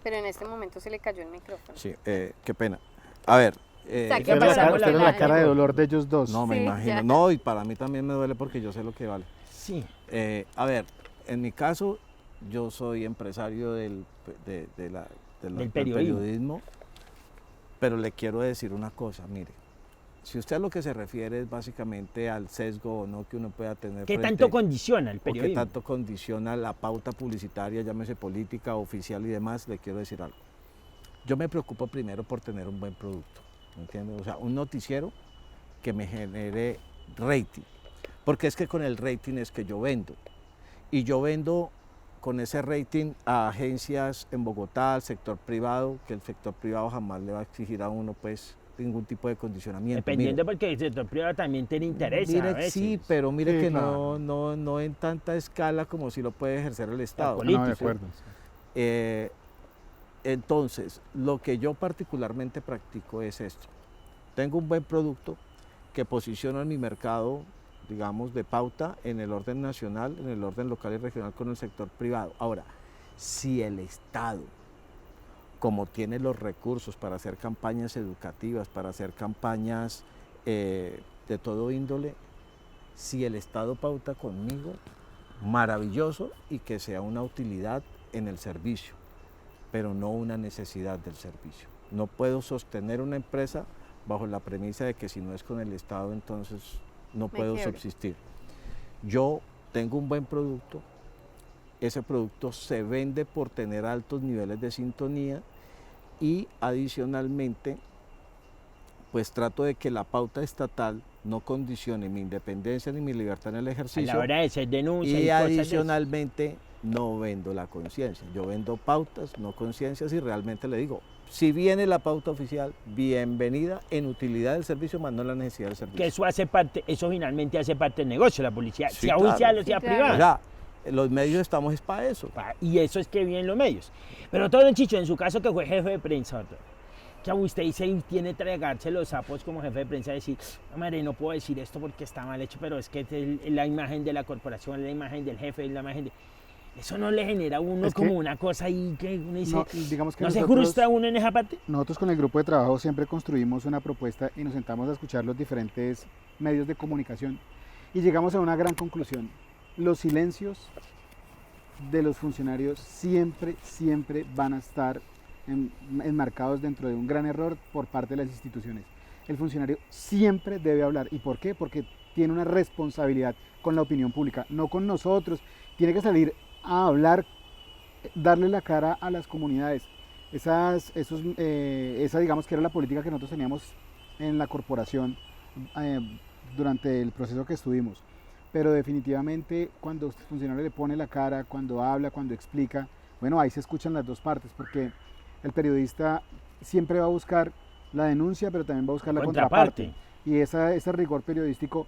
S4: Pero en este momento se le cayó el micrófono.
S3: Sí, qué pena. A ver.
S4: Saque
S1: ¿Qué
S2: Usted era
S1: pasa
S2: la,
S1: con
S2: usted era
S1: la-
S2: la cara de dolor de ellos dos.
S3: No, me
S4: Sí,
S3: imagino.
S4: ya.
S3: No, y para mí también me duele porque yo sé lo que vale.
S1: Sí.
S3: A ver, en mi caso, yo soy empresario del periodismo, pero le quiero decir una cosa, mire, si usted a lo que se refiere es básicamente al sesgo o no que uno pueda tener
S1: ¿Qué
S3: frente-
S1: tanto condiciona el
S3: o qué
S1: periodismo?
S3: tanto condiciona la pauta publicitaria, llámese política, oficial y demás, le quiero decir algo. Yo me preocupo primero por tener un buen producto, ¿me entiende? O sea, un noticiero que me genere rating, porque es que con el rating es que yo vendo, y yo vendo con ese rating a agencias en Bogotá, al sector privado, que el sector privado jamás le va a exigir a uno pues ningún tipo de condicionamiento.
S1: Dependiendo
S3: Mire,
S1: porque el sector privado también tiene interés a
S3: mire,
S1: veces.
S3: sí, pero mire
S2: Sí,
S3: que
S2: claro.
S3: no en tanta escala como si lo puede ejercer el Estado.
S1: político.
S2: No, de acuerdo.
S3: Entonces, lo que yo particularmente practico es esto. Tengo un buen producto que posiciono en mi mercado, digamos, de pauta en el orden nacional, en el orden local y regional con el sector privado. Ahora, si el Estado, como tiene los recursos para hacer campañas educativas, para hacer campañas de todo índole, si el Estado pauta conmigo, maravilloso y que sea una utilidad en el servicio, pero no una necesidad del servicio. No puedo sostener una empresa bajo la premisa de que si no es con el Estado, entonces no
S4: Me
S3: puedo
S4: quiebro.
S3: subsistir. Yo tengo un buen producto, ese producto se vende por tener altos niveles de sintonía y adicionalmente, pues trato de que la pauta estatal no condicione mi independencia ni mi libertad en el
S1: A
S3: ejercicio.
S1: la hora de hacer denuncias
S3: Y
S1: cosas de esas.
S3: adicionalmente no vendo la conciencia, yo vendo pautas, no conciencias y realmente le digo, si viene la pauta oficial, bienvenida en utilidad del servicio, más no en la necesidad del servicio.
S1: Que eso hace parte, eso finalmente hace parte del negocio, la publicidad,
S3: Sí,
S1: sea
S3: claro.
S1: oficial o
S4: Sí,
S1: sea
S4: claro.
S1: privada.
S3: O sea, los medios estamos es para eso.
S1: Y eso es que vienen los medios. Pero todo don Chicho, en su caso que fue jefe de prensa, doctor, que a usted se tiene que tragarse los sapos como jefe de prensa, decir, no, madre, no puedo decir esto porque está mal hecho, pero es que es la imagen de la corporación, es la imagen del jefe, es la imagen de... Eso no le genera a uno
S2: Es que-
S1: como una cosa ahí que uno dice,
S2: No, digamos que
S1: ¿no se
S2: nosotros-
S1: frustra uno en esa parte?
S2: Nosotros con el grupo de trabajo siempre construimos una propuesta y nos sentamos a escuchar los diferentes medios de comunicación y llegamos a una gran conclusión. Los silencios de los funcionarios siempre, siempre van a estar enmarcados dentro de un gran error por parte de las instituciones. El funcionario siempre debe hablar. ¿Y por qué? Porque tiene una responsabilidad con la opinión pública, no con nosotros. Tiene que salir a hablar, darle la cara a las comunidades. Esa digamos que era la política que nosotros teníamos en la corporación durante el proceso que estuvimos. Pero definitivamente cuando el funcionario le pone la cara, cuando habla, cuando explica, bueno, ahí se escuchan las dos partes, porque el periodista siempre va a buscar la denuncia, pero también va a buscar la contraparte. Y ese rigor periodístico,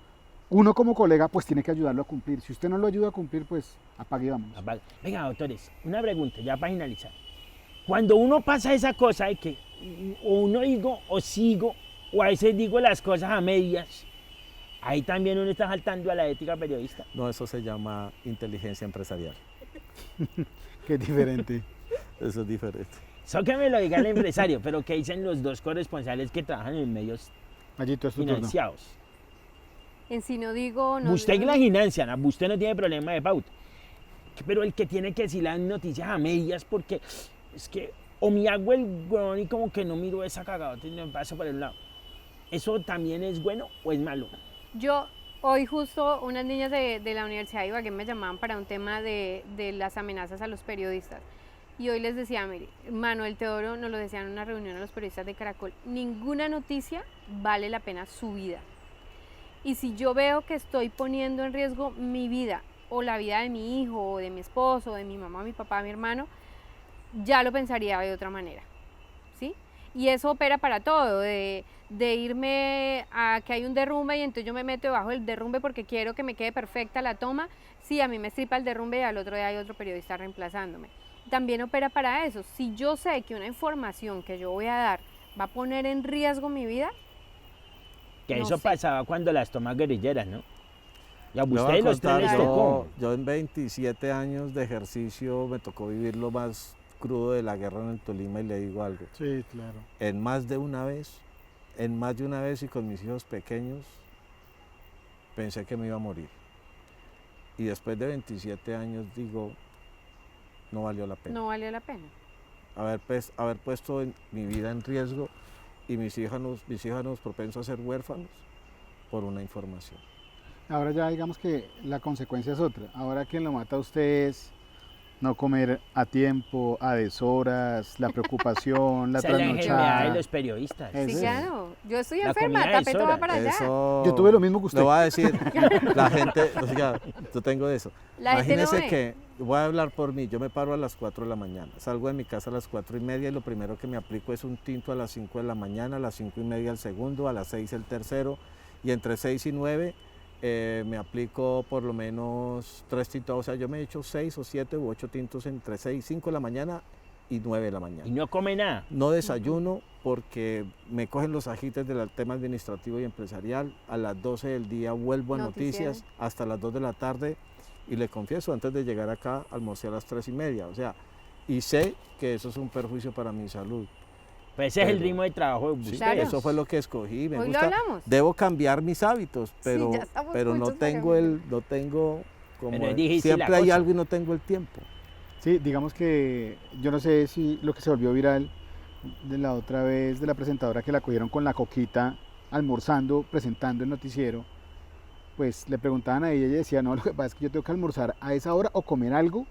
S2: uno como colega, pues tiene que ayudarlo a cumplir. Si usted no lo ayuda a cumplir, pues apague y vámonos.
S1: Venga, doctores, una pregunta ya para finalizar. Cuando uno pasa esa cosa de que o uno digo o sigo, o a veces digo las cosas a medias, ahí también uno está saltando a la ética periodista.
S3: No, eso se llama inteligencia empresarial.
S2: Qué diferente.
S3: Eso es diferente.
S1: Eso que me lo diga el empresario, pero que dicen los dos corresponsales que trabajan en medios
S2: Mayito, es tu turno.
S1: financiados.
S4: En sí no digo... No,
S1: Usted la financia, ¿no? Usted no tiene problema de pauta. Pero el que tiene que decir las noticias a medias, porque es que o me hago el huevón y como que no miro esa cagada, y me paso por el lado. ¿Eso también es bueno o es malo?
S4: Yo, hoy justo unas niñas de la Universidad de Ibagué me llamaban para un tema de las amenazas a los periodistas. Y hoy les decía, mire, Manuel Teodoro nos lo decía en una reunión a los periodistas de Caracol, ninguna noticia vale la pena su vida. Y si yo veo que estoy poniendo en riesgo mi vida o la vida de mi hijo o de mi esposo, de mi mamá, mi papá, mi hermano, ya lo pensaría de otra manera, ¿sí? Y eso opera para todo, de irme a que hay un derrumbe y entonces yo me meto debajo del derrumbe porque quiero que me quede perfecta la toma. Sí, a mí me estripa el derrumbe y al otro día hay otro periodista reemplazándome. También opera para eso. Si yo sé que una información que yo voy a dar va a poner en riesgo mi vida,
S1: Que
S4: no
S1: eso
S4: sé.
S1: pasaba cuando las tomas guerrilleras, ¿no? Y a
S3: Le voy a
S1: ustedes los tres
S3: contar,
S1: les
S3: yo,
S1: tocó.
S3: yo en 27 años de ejercicio me tocó vivir lo más crudo de la guerra en el Tolima y le digo algo.
S2: Sí, claro.
S3: En más de una vez y con mis hijos pequeños, pensé que me iba a morir. Y después de 27 años digo, no valió la pena.
S4: no valió la pena.
S3: Haber puesto mi vida en riesgo y mis híjanos propensos a ser huérfanos por una información.
S2: Ahora ya digamos que la consecuencia es otra. Ahora quien lo mata a usted es no comer a tiempo, a deshoras, la preocupación, la
S1: Esa es la enfermedad de
S2: trasnochada.
S1: los periodistas.
S2: Es-
S4: Sí,
S2: Ese.
S4: claro. Yo estoy
S1: La
S4: enferma,
S1: comida de
S4: tapeto va
S1: soda.
S4: para allá.
S3: Eso,
S2: Yo tuve lo mismo que usted.
S3: Le voy a decir, la gente, o sea, yo tengo eso.
S4: La gente no
S3: Imagínese
S4: ve.
S3: que, voy a hablar por mí, yo me paro a las 4 de la mañana, salgo de mi casa a las 4:30 y lo primero que me aplico es un tinto a las 5 de la mañana, a las 5:30 el segundo, a las 6 el tercero y entre 6 y 9 me aplico por lo menos 3 tintos, o sea, yo me he hecho 6 o 7 u 8 tintos entre 6, 5 de la mañana y 9 de la mañana.
S1: Y no come nada.
S3: No desayuno porque me cogen los ajites del tema administrativo y empresarial. A las 12 del día vuelvo a
S4: Noticiero.
S3: noticias hasta las 2 de la tarde y le confieso, antes de llegar acá almorcé a las 3:30. O sea, y sé que eso es un perjuicio para mi salud.
S1: Pues ese es el
S3: Pero-
S1: ritmo de trabajo de
S3: Sí,
S1: ustedes.
S4: Claro.
S3: eso fue lo que escogí. Me
S4: Hoy lo
S3: gusta.
S4: hablamos.
S3: Debo cambiar mis hábitos, pero,
S4: ya estamos
S3: pero no
S4: muchos para
S3: tengo como
S1: Pero es difícil
S3: siempre
S1: la
S3: hay
S1: cosa.
S3: algo y no tengo el tiempo.
S2: Sí, digamos que yo no sé si lo que se volvió viral de la otra vez de la presentadora que la cogieron con la coquita almorzando, presentando el noticiero, pues le preguntaban a ella y ella decía, no, lo que pasa es que yo tengo que almorzar a esa hora o comer algo,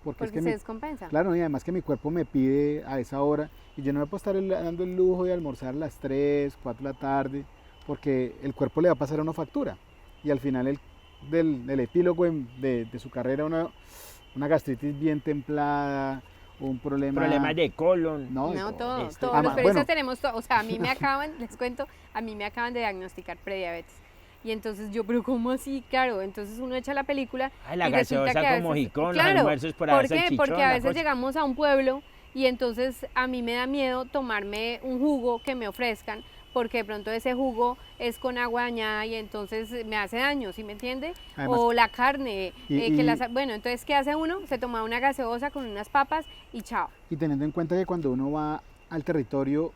S2: porque es
S4: Porque
S2: que
S4: se
S2: mi,
S4: descompensa.
S2: claro, y además que mi cuerpo me pide a esa hora y yo no me puedo estar dando el lujo de almorzar a las 3, 4 de la tarde, porque el cuerpo le va a pasar una factura y al final del epílogo de su carrera una gastritis bien templada, un problema...
S1: Problemas de colon.
S2: No,
S4: No, todo,
S1: esto-
S4: todos
S2: Ah,
S4: los
S2: ma-
S4: periodistas
S2: bueno.
S4: tenemos todo. O sea, a mí me acaban, les cuento, a mí me acaban de diagnosticar prediabetes. Y entonces yo, pero ¿cómo así? Claro, entonces uno echa la película.
S1: Ay, la
S4: y resulta
S1: gaseosa
S4: que a
S1: como
S4: veces-
S1: jicón, los
S4: claro,
S1: almuerzos por
S4: ¿por
S1: hacer
S4: qué?
S1: chichón,
S4: Porque a
S1: la
S4: veces
S1: cosa.
S4: llegamos a un pueblo y entonces a mí me da miedo tomarme un jugo que me ofrezcan, porque de pronto ese jugo es con agua dañada y entonces me hace daño, ¿sí me entiende?
S2: Además-
S4: O la carne,
S2: Y-
S4: bueno, entonces ¿qué hace uno? Se toma una gaseosa con unas papas y chao.
S2: Y teniendo en cuenta que cuando uno va al territorio,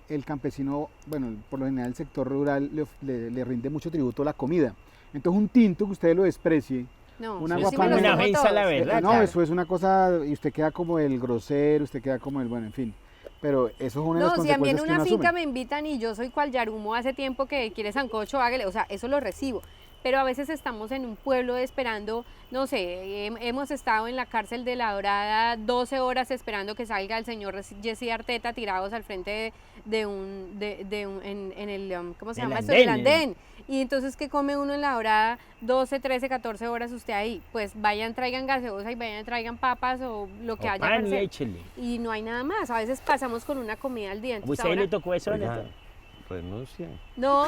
S2: el campesino, bueno, por lo general el sector rural le rinde mucho tributo a la comida. Entonces un tinto que usted lo desprecie,
S4: No,
S2: Un
S4: yo
S2: agua
S4: sí me
S2: pana
S4: los
S2: una
S4: tomo
S1: ofensa,
S4: todos.
S1: la verdad.
S2: no,
S1: claro.
S2: eso es una cosa, y usted queda como el grosero, usted queda como el, bueno, en fin. Pero eso es una de las
S4: No, si a mí en
S2: consecuencias que
S4: una
S2: uno
S4: finca
S2: asume.
S4: me invitan y yo soy cual Yarumo hace tiempo que quiere sancocho, hágale, o sea, eso lo recibo. Pero a veces estamos en un pueblo esperando, no sé, hemos estado en la cárcel de La Dorada 12 horas esperando que salga el señor Jesse Arteta tirados al frente en el, ¿cómo se
S1: El
S4: llama esto? En el
S1: andén.
S4: andén. Y entonces, ¿qué come uno en La Dorada 12, 13, 14 horas usted ahí? Pues vayan, traigan gaseosa y vayan, traigan papas o lo que
S1: O
S4: haya.
S1: pan y
S4: merced.
S1: échele.
S4: Y no hay nada más. A veces pasamos con una comida al día.
S1: ¿A
S4: Entonces
S1: usted
S4: ahora,
S1: le tocó eso,
S3: Oiga,
S1: Neto?
S3: renuncien.
S4: no.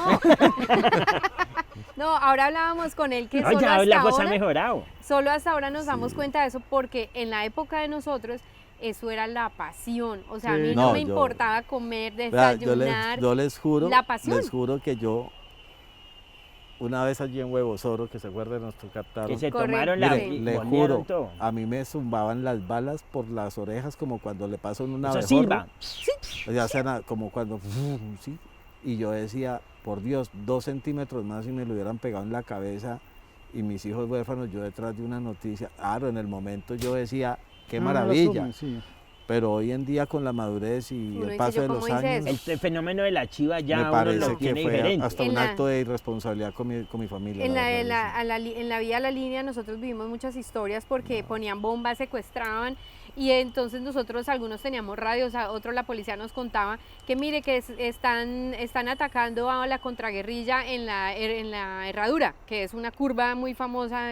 S4: No, ahora hablábamos con él que
S1: No,
S4: solo
S1: ya la
S4: hasta
S1: cosa ha
S4: ahora,
S1: mejorado.
S4: solo hasta ahora nos damos
S3: Sí.
S4: cuenta de eso porque en la época de nosotros eso era la pasión. O sea, a mí
S2: Sí.
S4: no
S3: No,
S4: me
S3: yo-
S4: importaba comer,
S3: Vea,
S4: desayunar.
S3: yo les juro,
S4: la pasión.
S3: les juro que yo, una vez allí en Huevosoro, que se acuerdan, nos captaron.
S1: Que se
S4: Correcto.
S1: tomaron la
S3: Mire,
S4: Sí.
S3: le
S1: bolearon
S3: juro,
S1: todo.
S3: a mí me zumbaban las balas por las orejas como cuando le pasa a un
S1: Eso
S3: abejorro.
S1: silba.
S3: O sea, como cuando, sí. Y yo decía, por Dios, 2 centímetros más y me lo hubieran pegado en la cabeza y mis hijos huérfanos, yo detrás de una noticia. Claro, en el momento yo decía, qué
S2: No, no lo
S3: maravilla.
S2: asume, sí.
S3: Pero hoy en día con la madurez y
S4: Uno
S3: el
S4: dice,
S3: paso
S4: ¿yo
S3: de
S4: cómo
S3: los
S4: hice
S3: años,
S4: eso?
S1: El fenómeno de la chiva ya
S3: me
S1: uno
S3: parece
S1: lo
S3: que
S1: tiene
S3: fue
S1: diferente.
S3: hasta
S4: En
S3: un
S4: la-
S3: acto de irresponsabilidad con mi familia.
S4: En
S3: la
S4: la,
S3: verdad,
S4: en, la,
S3: sí.
S4: a la li- en la vía a la línea nosotros vivimos muchas historias porque ponían bombas, secuestraban y entonces nosotros algunos teníamos radios, a otros la policía nos contaba que mire que están atacando a la contraguerrilla en la Herradura, que es una curva muy famosa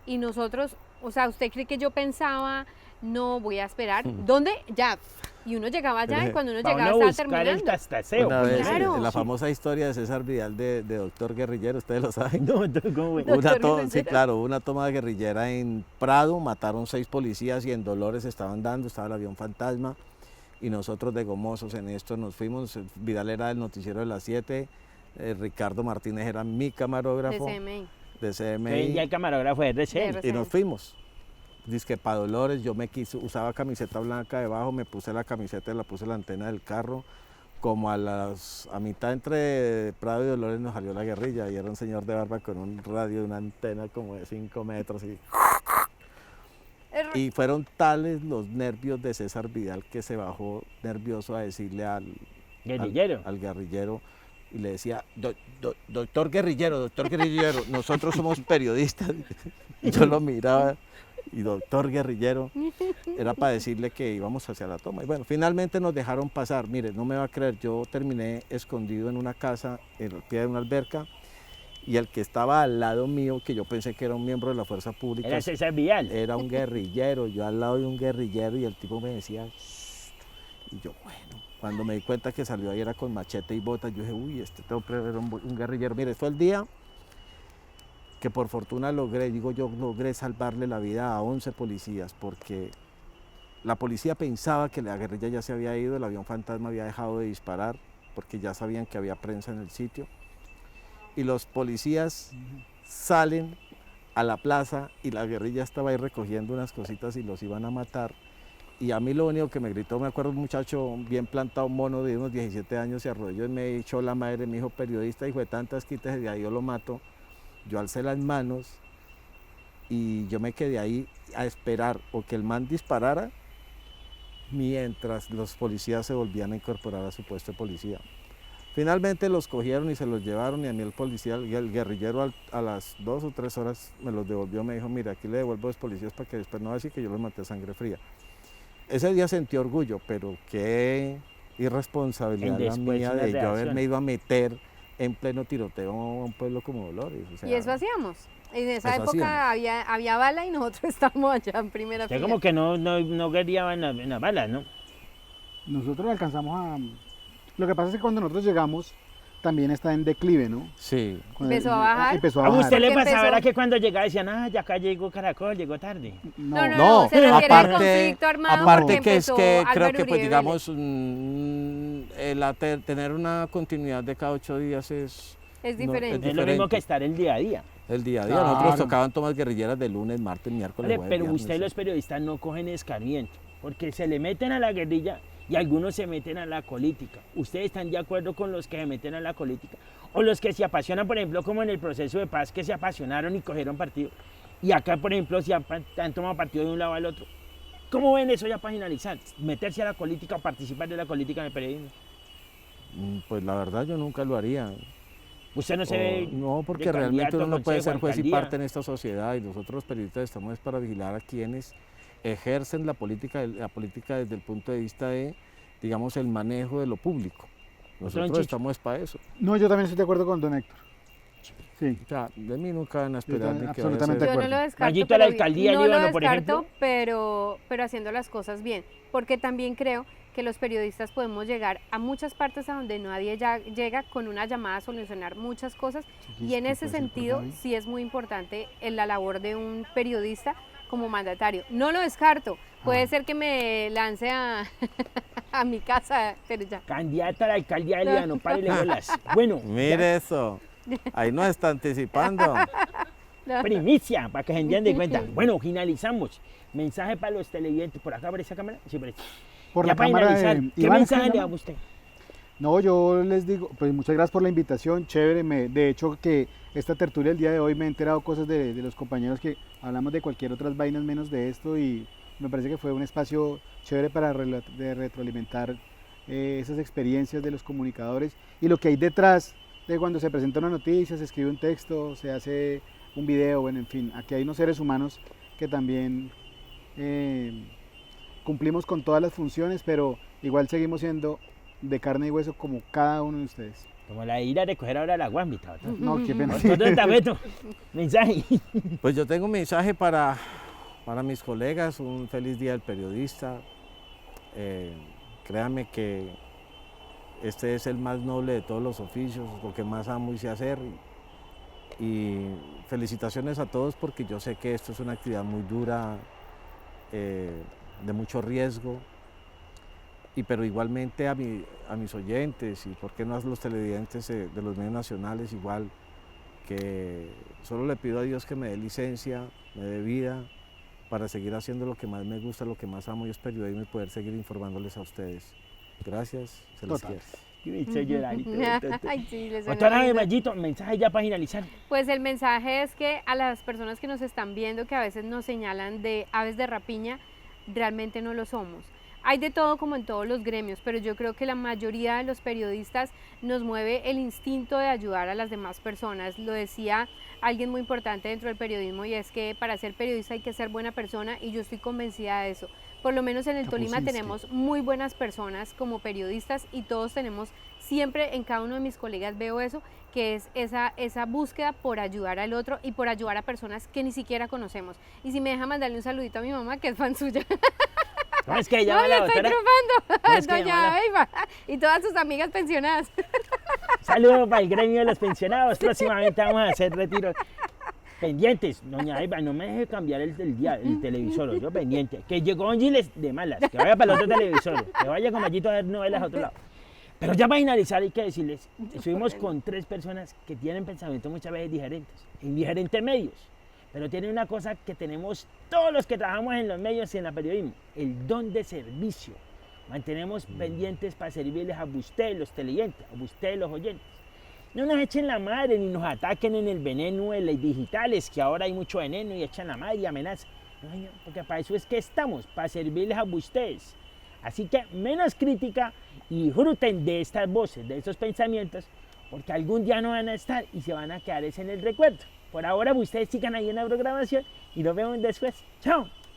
S4: y nosotros, o sea, ¿usted cree que yo pensaba, no voy a esperar? ¿Dónde? Ya. Y uno llegaba allá y cuando uno
S1: Para
S4: llegaba
S1: uno
S4: estaba
S1: buscar el
S4: terminando.
S1: tastaseo.
S3: Una
S1: pues,
S3: vez,
S4: Claro.
S3: la
S1: sí.
S3: famosa historia de César Vidal de doctor guerrillero, ustedes lo saben.
S1: No, entonces, ¿cómo fue?
S4: No. Doctor
S3: Sí,
S4: guerrillero.
S3: claro, hubo una toma guerrillera en Prado, mataron 6 policías y en Dolores estaban dando, estaba el avión fantasma y nosotros de gomosos en esto nos fuimos. Vidal era el noticiero de las 7, Ricardo Martínez era mi
S4: De
S3: camarógrafo
S4: CMI.
S3: de
S1: Hoy
S3: CMI
S1: en día el camarógrafo es RCN.
S4: De
S3: y nos fuimos. Dizque para Dolores, yo usaba camiseta blanca debajo, me puse la camiseta y la puse en la antena del carro. Como a mitad entre Prado y Dolores nos salió la guerrilla y era un señor de barba con un radio, una antena como de 5 metros. Y fueron tales los nervios de César Vidal que se bajó nervioso a decirle
S1: Guerrillero.
S3: al guerrillero y le decía, doctor guerrillero, nosotros somos periodistas. Y yo lo miraba y doctor guerrillero, era para decirle que íbamos hacia la toma. Y bueno, finalmente nos dejaron pasar. Mire, no me va a creer, yo terminé escondido en una casa, en el pie de una alberca, y el que estaba al lado mío, que yo pensé que era un miembro de la fuerza pública,
S1: Era César Vial.
S3: era un guerrillero, yo al lado de un guerrillero y el tipo me decía, "Shh". Y yo, bueno, cuando me di cuenta que salió ahí era con machete y botas, yo dije, uy, este hombre era un guerrillero. Mire, fue el día que por fortuna logré salvarle la vida a 11 policías, porque la policía pensaba que la guerrilla ya se había ido, el avión fantasma había dejado de disparar, porque ya sabían que había prensa en el sitio. Y los policías salen a la plaza y la guerrilla estaba ahí recogiendo unas cositas y los iban a matar. Y a mí lo único que me gritó, me acuerdo un muchacho bien plantado, un mono de unos 17 años, se arrodilló y me echó la madre, me dijo, periodista, hijo de tantas quitas, y ahí yo lo mato. Yo alcé las manos y yo me quedé ahí a esperar o que el man disparara mientras los policías se volvían a incorporar a su puesto de policía. Finalmente los cogieron y se los llevaron y a mí el policía, el guerrillero a las 2 o 3 horas me los devolvió, me dijo, mira, aquí le devuelvo a los policías para que después no va a decir que yo los maté a sangre fría. Ese día sentí orgullo, pero qué irresponsabilidad la
S1: después
S3: mía
S1: una
S3: de yo
S1: reacción.
S3: haberme ido a meter en pleno tiroteo a un pueblo como Dolores. O sea,
S4: Y eso hacíamos. En esa
S3: Eso
S4: época había bala y nosotros estábamos allá en primera
S1: Usted
S4: fila.
S1: como que no guerrillaban las balas, ¿no?
S2: Nosotros alcanzamos a... Lo que pasa es que cuando nosotros llegamos, también está en declive, ¿no?
S3: Sí.
S4: Empezó a bajar.
S2: Empezó a
S1: ¿A
S2: bajar.
S1: usted le
S4: Porque
S1: pasaba
S4: empezó-
S1: era que cuando llegaba decían, ah, ya acá llegó Caracol, llegó tarde?
S4: No, se refiere al conflicto armado
S3: aparte que es
S4: empezó
S3: que creo
S4: Álvaro
S3: que pues
S4: Uribe
S3: digamos tener una continuidad de cada 8 días es
S4: Es
S3: no,
S4: diferente.
S1: Es lo mismo
S3: diferente.
S1: que estar el día a día.
S3: el día a día.
S2: Claro.
S3: Nosotros tocaban tomas guerrilleras de lunes, martes, miércoles,
S1: Vale,
S3: jueves,
S1: pero
S3: viernes,
S1: ustedes
S3: sí.
S1: los periodistas no cogen escarmiento, porque se le meten a la guerrilla y algunos se meten a la política. ¿Ustedes están de acuerdo con los que se meten a la política? O los que se apasionan, por ejemplo, como en el proceso de paz, que se apasionaron y cogieron partido. Y acá, por ejemplo, si han tomado partido de un lado al otro. ¿Cómo ven eso ya para finalizar? Meterse a la política o participar de la política en el periodismo.
S3: Pues la verdad yo nunca lo haría.
S1: Usted no se ve.
S3: No, porque
S1: de
S3: realmente
S1: candidato
S3: uno
S1: a
S3: no puede
S1: consejo,
S3: ser juez y
S1: alcaldía.
S3: parte en esta sociedad y nosotros los periodistas estamos es para vigilar a quienes ejercen la política desde el punto de vista de, digamos, el manejo de lo público. Nosotros
S1: Chicho.
S3: estamos para eso.
S2: No, yo también estoy de acuerdo con don Héctor. Sí.
S3: O sea, de mí nunca van a esperar
S2: también,
S3: ni que vaya a
S2: absolutamente
S3: ser-
S4: Yo no
S2: acuerdo.
S4: lo descarto,
S1: Mayito a la
S4: pero,
S1: alcaldía
S4: no
S1: Líbano,
S4: lo
S1: por
S4: descarto,
S1: ejemplo.
S4: pero haciendo las cosas bien, porque también creo que los periodistas podemos llegar a muchas partes a donde nadie llega con una llamada a solucionar muchas cosas y en ese sentido sí es muy importante en la labor de un periodista como mandatario. No lo descarto, puede ser que me lance a, a mi casa, pero ya.
S1: Candidata a la alcaldía de Líbano, párele bolas. Bueno,
S3: Mire eso, ahí nos está anticipando.
S1: primicia, para que se den de cuenta. Bueno, finalizamos. Mensaje para los televidentes. ¿Por acá, por esa cámara? Sí, por esta.
S2: Por
S1: Ya
S2: la
S1: para
S2: cámara
S1: finalizar,
S2: de
S1: ¿qué
S2: Iván,
S1: mensaje
S2: ¿cómo se
S1: le da
S2: llama?
S1: a usted?
S2: No, yo les digo, pues muchas gracias por la invitación, chévere. De hecho, que esta tertulia el día de hoy me he enterado cosas de los compañeros que hablamos de cualquier otras vainas menos de esto y me parece que fue un espacio chévere para de retroalimentar esas experiencias de los comunicadores y lo que hay detrás de cuando se presenta una noticia, se escribe un texto, se hace un video, bueno, en fin, aquí hay unos seres humanos que también cumplimos con todas las funciones, pero igual seguimos siendo de carne y hueso como cada uno de ustedes.
S1: Como la ira de coger ahora la guambita.
S2: No, qué pena.
S1: Otro tabeto. Mensaje.
S3: Pues yo tengo un mensaje para mis colegas, un feliz día del periodista. Créanme que este es el más noble de todos los oficios, lo que más amo y sé hacer. Y felicitaciones a todos porque yo sé que esto es una actividad muy dura, de mucho riesgo. Pero igualmente a mis oyentes y por qué no a los televidentes de los medios nacionales igual, que solo le pido a Dios que me dé licencia, me dé vida para seguir haciendo lo que más me gusta, lo que más amo y es periodismo y poder seguir informándoles a ustedes. Gracias, se les
S2: Total.
S3: quiere.
S1: Me hizo llorar y todo.
S4: Ay, sí, les suena
S1: Doctora de
S4: lindo.
S1: Mayito, mensaje ya para finalizar.
S4: Pues el mensaje es que a las personas que nos están viendo, que a veces nos señalan de aves de rapiña, realmente no lo somos. Hay de todo como en todos los gremios, pero yo creo que la mayoría de los periodistas nos mueve el instinto de ayudar a las demás personas. Lo decía alguien muy importante dentro del periodismo y es que para ser periodista hay que ser buena persona y yo estoy convencida de eso. Por lo menos en el Tolima
S2: Kapuscinski.
S4: tenemos muy buenas personas como periodistas y todos tenemos, siempre en cada uno de mis colegas veo eso, que es esa búsqueda por ayudar al otro y por ayudar a personas que ni siquiera conocemos. Y si me deja mandarle un saludito a mi mamá, que es fan suya.
S1: No, es que ella
S4: No,
S1: va
S4: le
S1: la
S4: estoy
S1: doctora.
S4: triunfando,
S1: No, es que
S4: doña
S1: llamala.
S4: Eiva y todas sus amigas pensionadas.
S1: Saludos para el gremio de los pensionados. Próximamente vamos a hacer retiros. Pendientes, doña Eva, no me deje cambiar el televisor, yo pendiente. Que llegó un Giles de malas, que vaya para el otro televisor, que vaya con Mayito a ver novelas a otro lado. Pero ya para finalizar hay que decirles, estuvimos con 3 personas que tienen pensamientos muchas veces diferentes, en diferentes medios, pero tienen una cosa que tenemos todos los que trabajamos en los medios y en el periodismo, el don de servicio. Mantenemos pendientes para servirles a ustedes, los televidentes, a ustedes, los oyentes. No nos echen la madre ni nos ataquen en el veneno de las digitales, que ahora hay mucho veneno y echan la madre y amenazan. No, señor, porque para eso es que estamos, para servirles a ustedes. Así que menos crítica y disfruten de estas voces, de estos pensamientos, porque algún día no van a estar y se van a quedar en el recuerdo. Por ahora ustedes sigan ahí en la programación y nos vemos después. ¡Chao!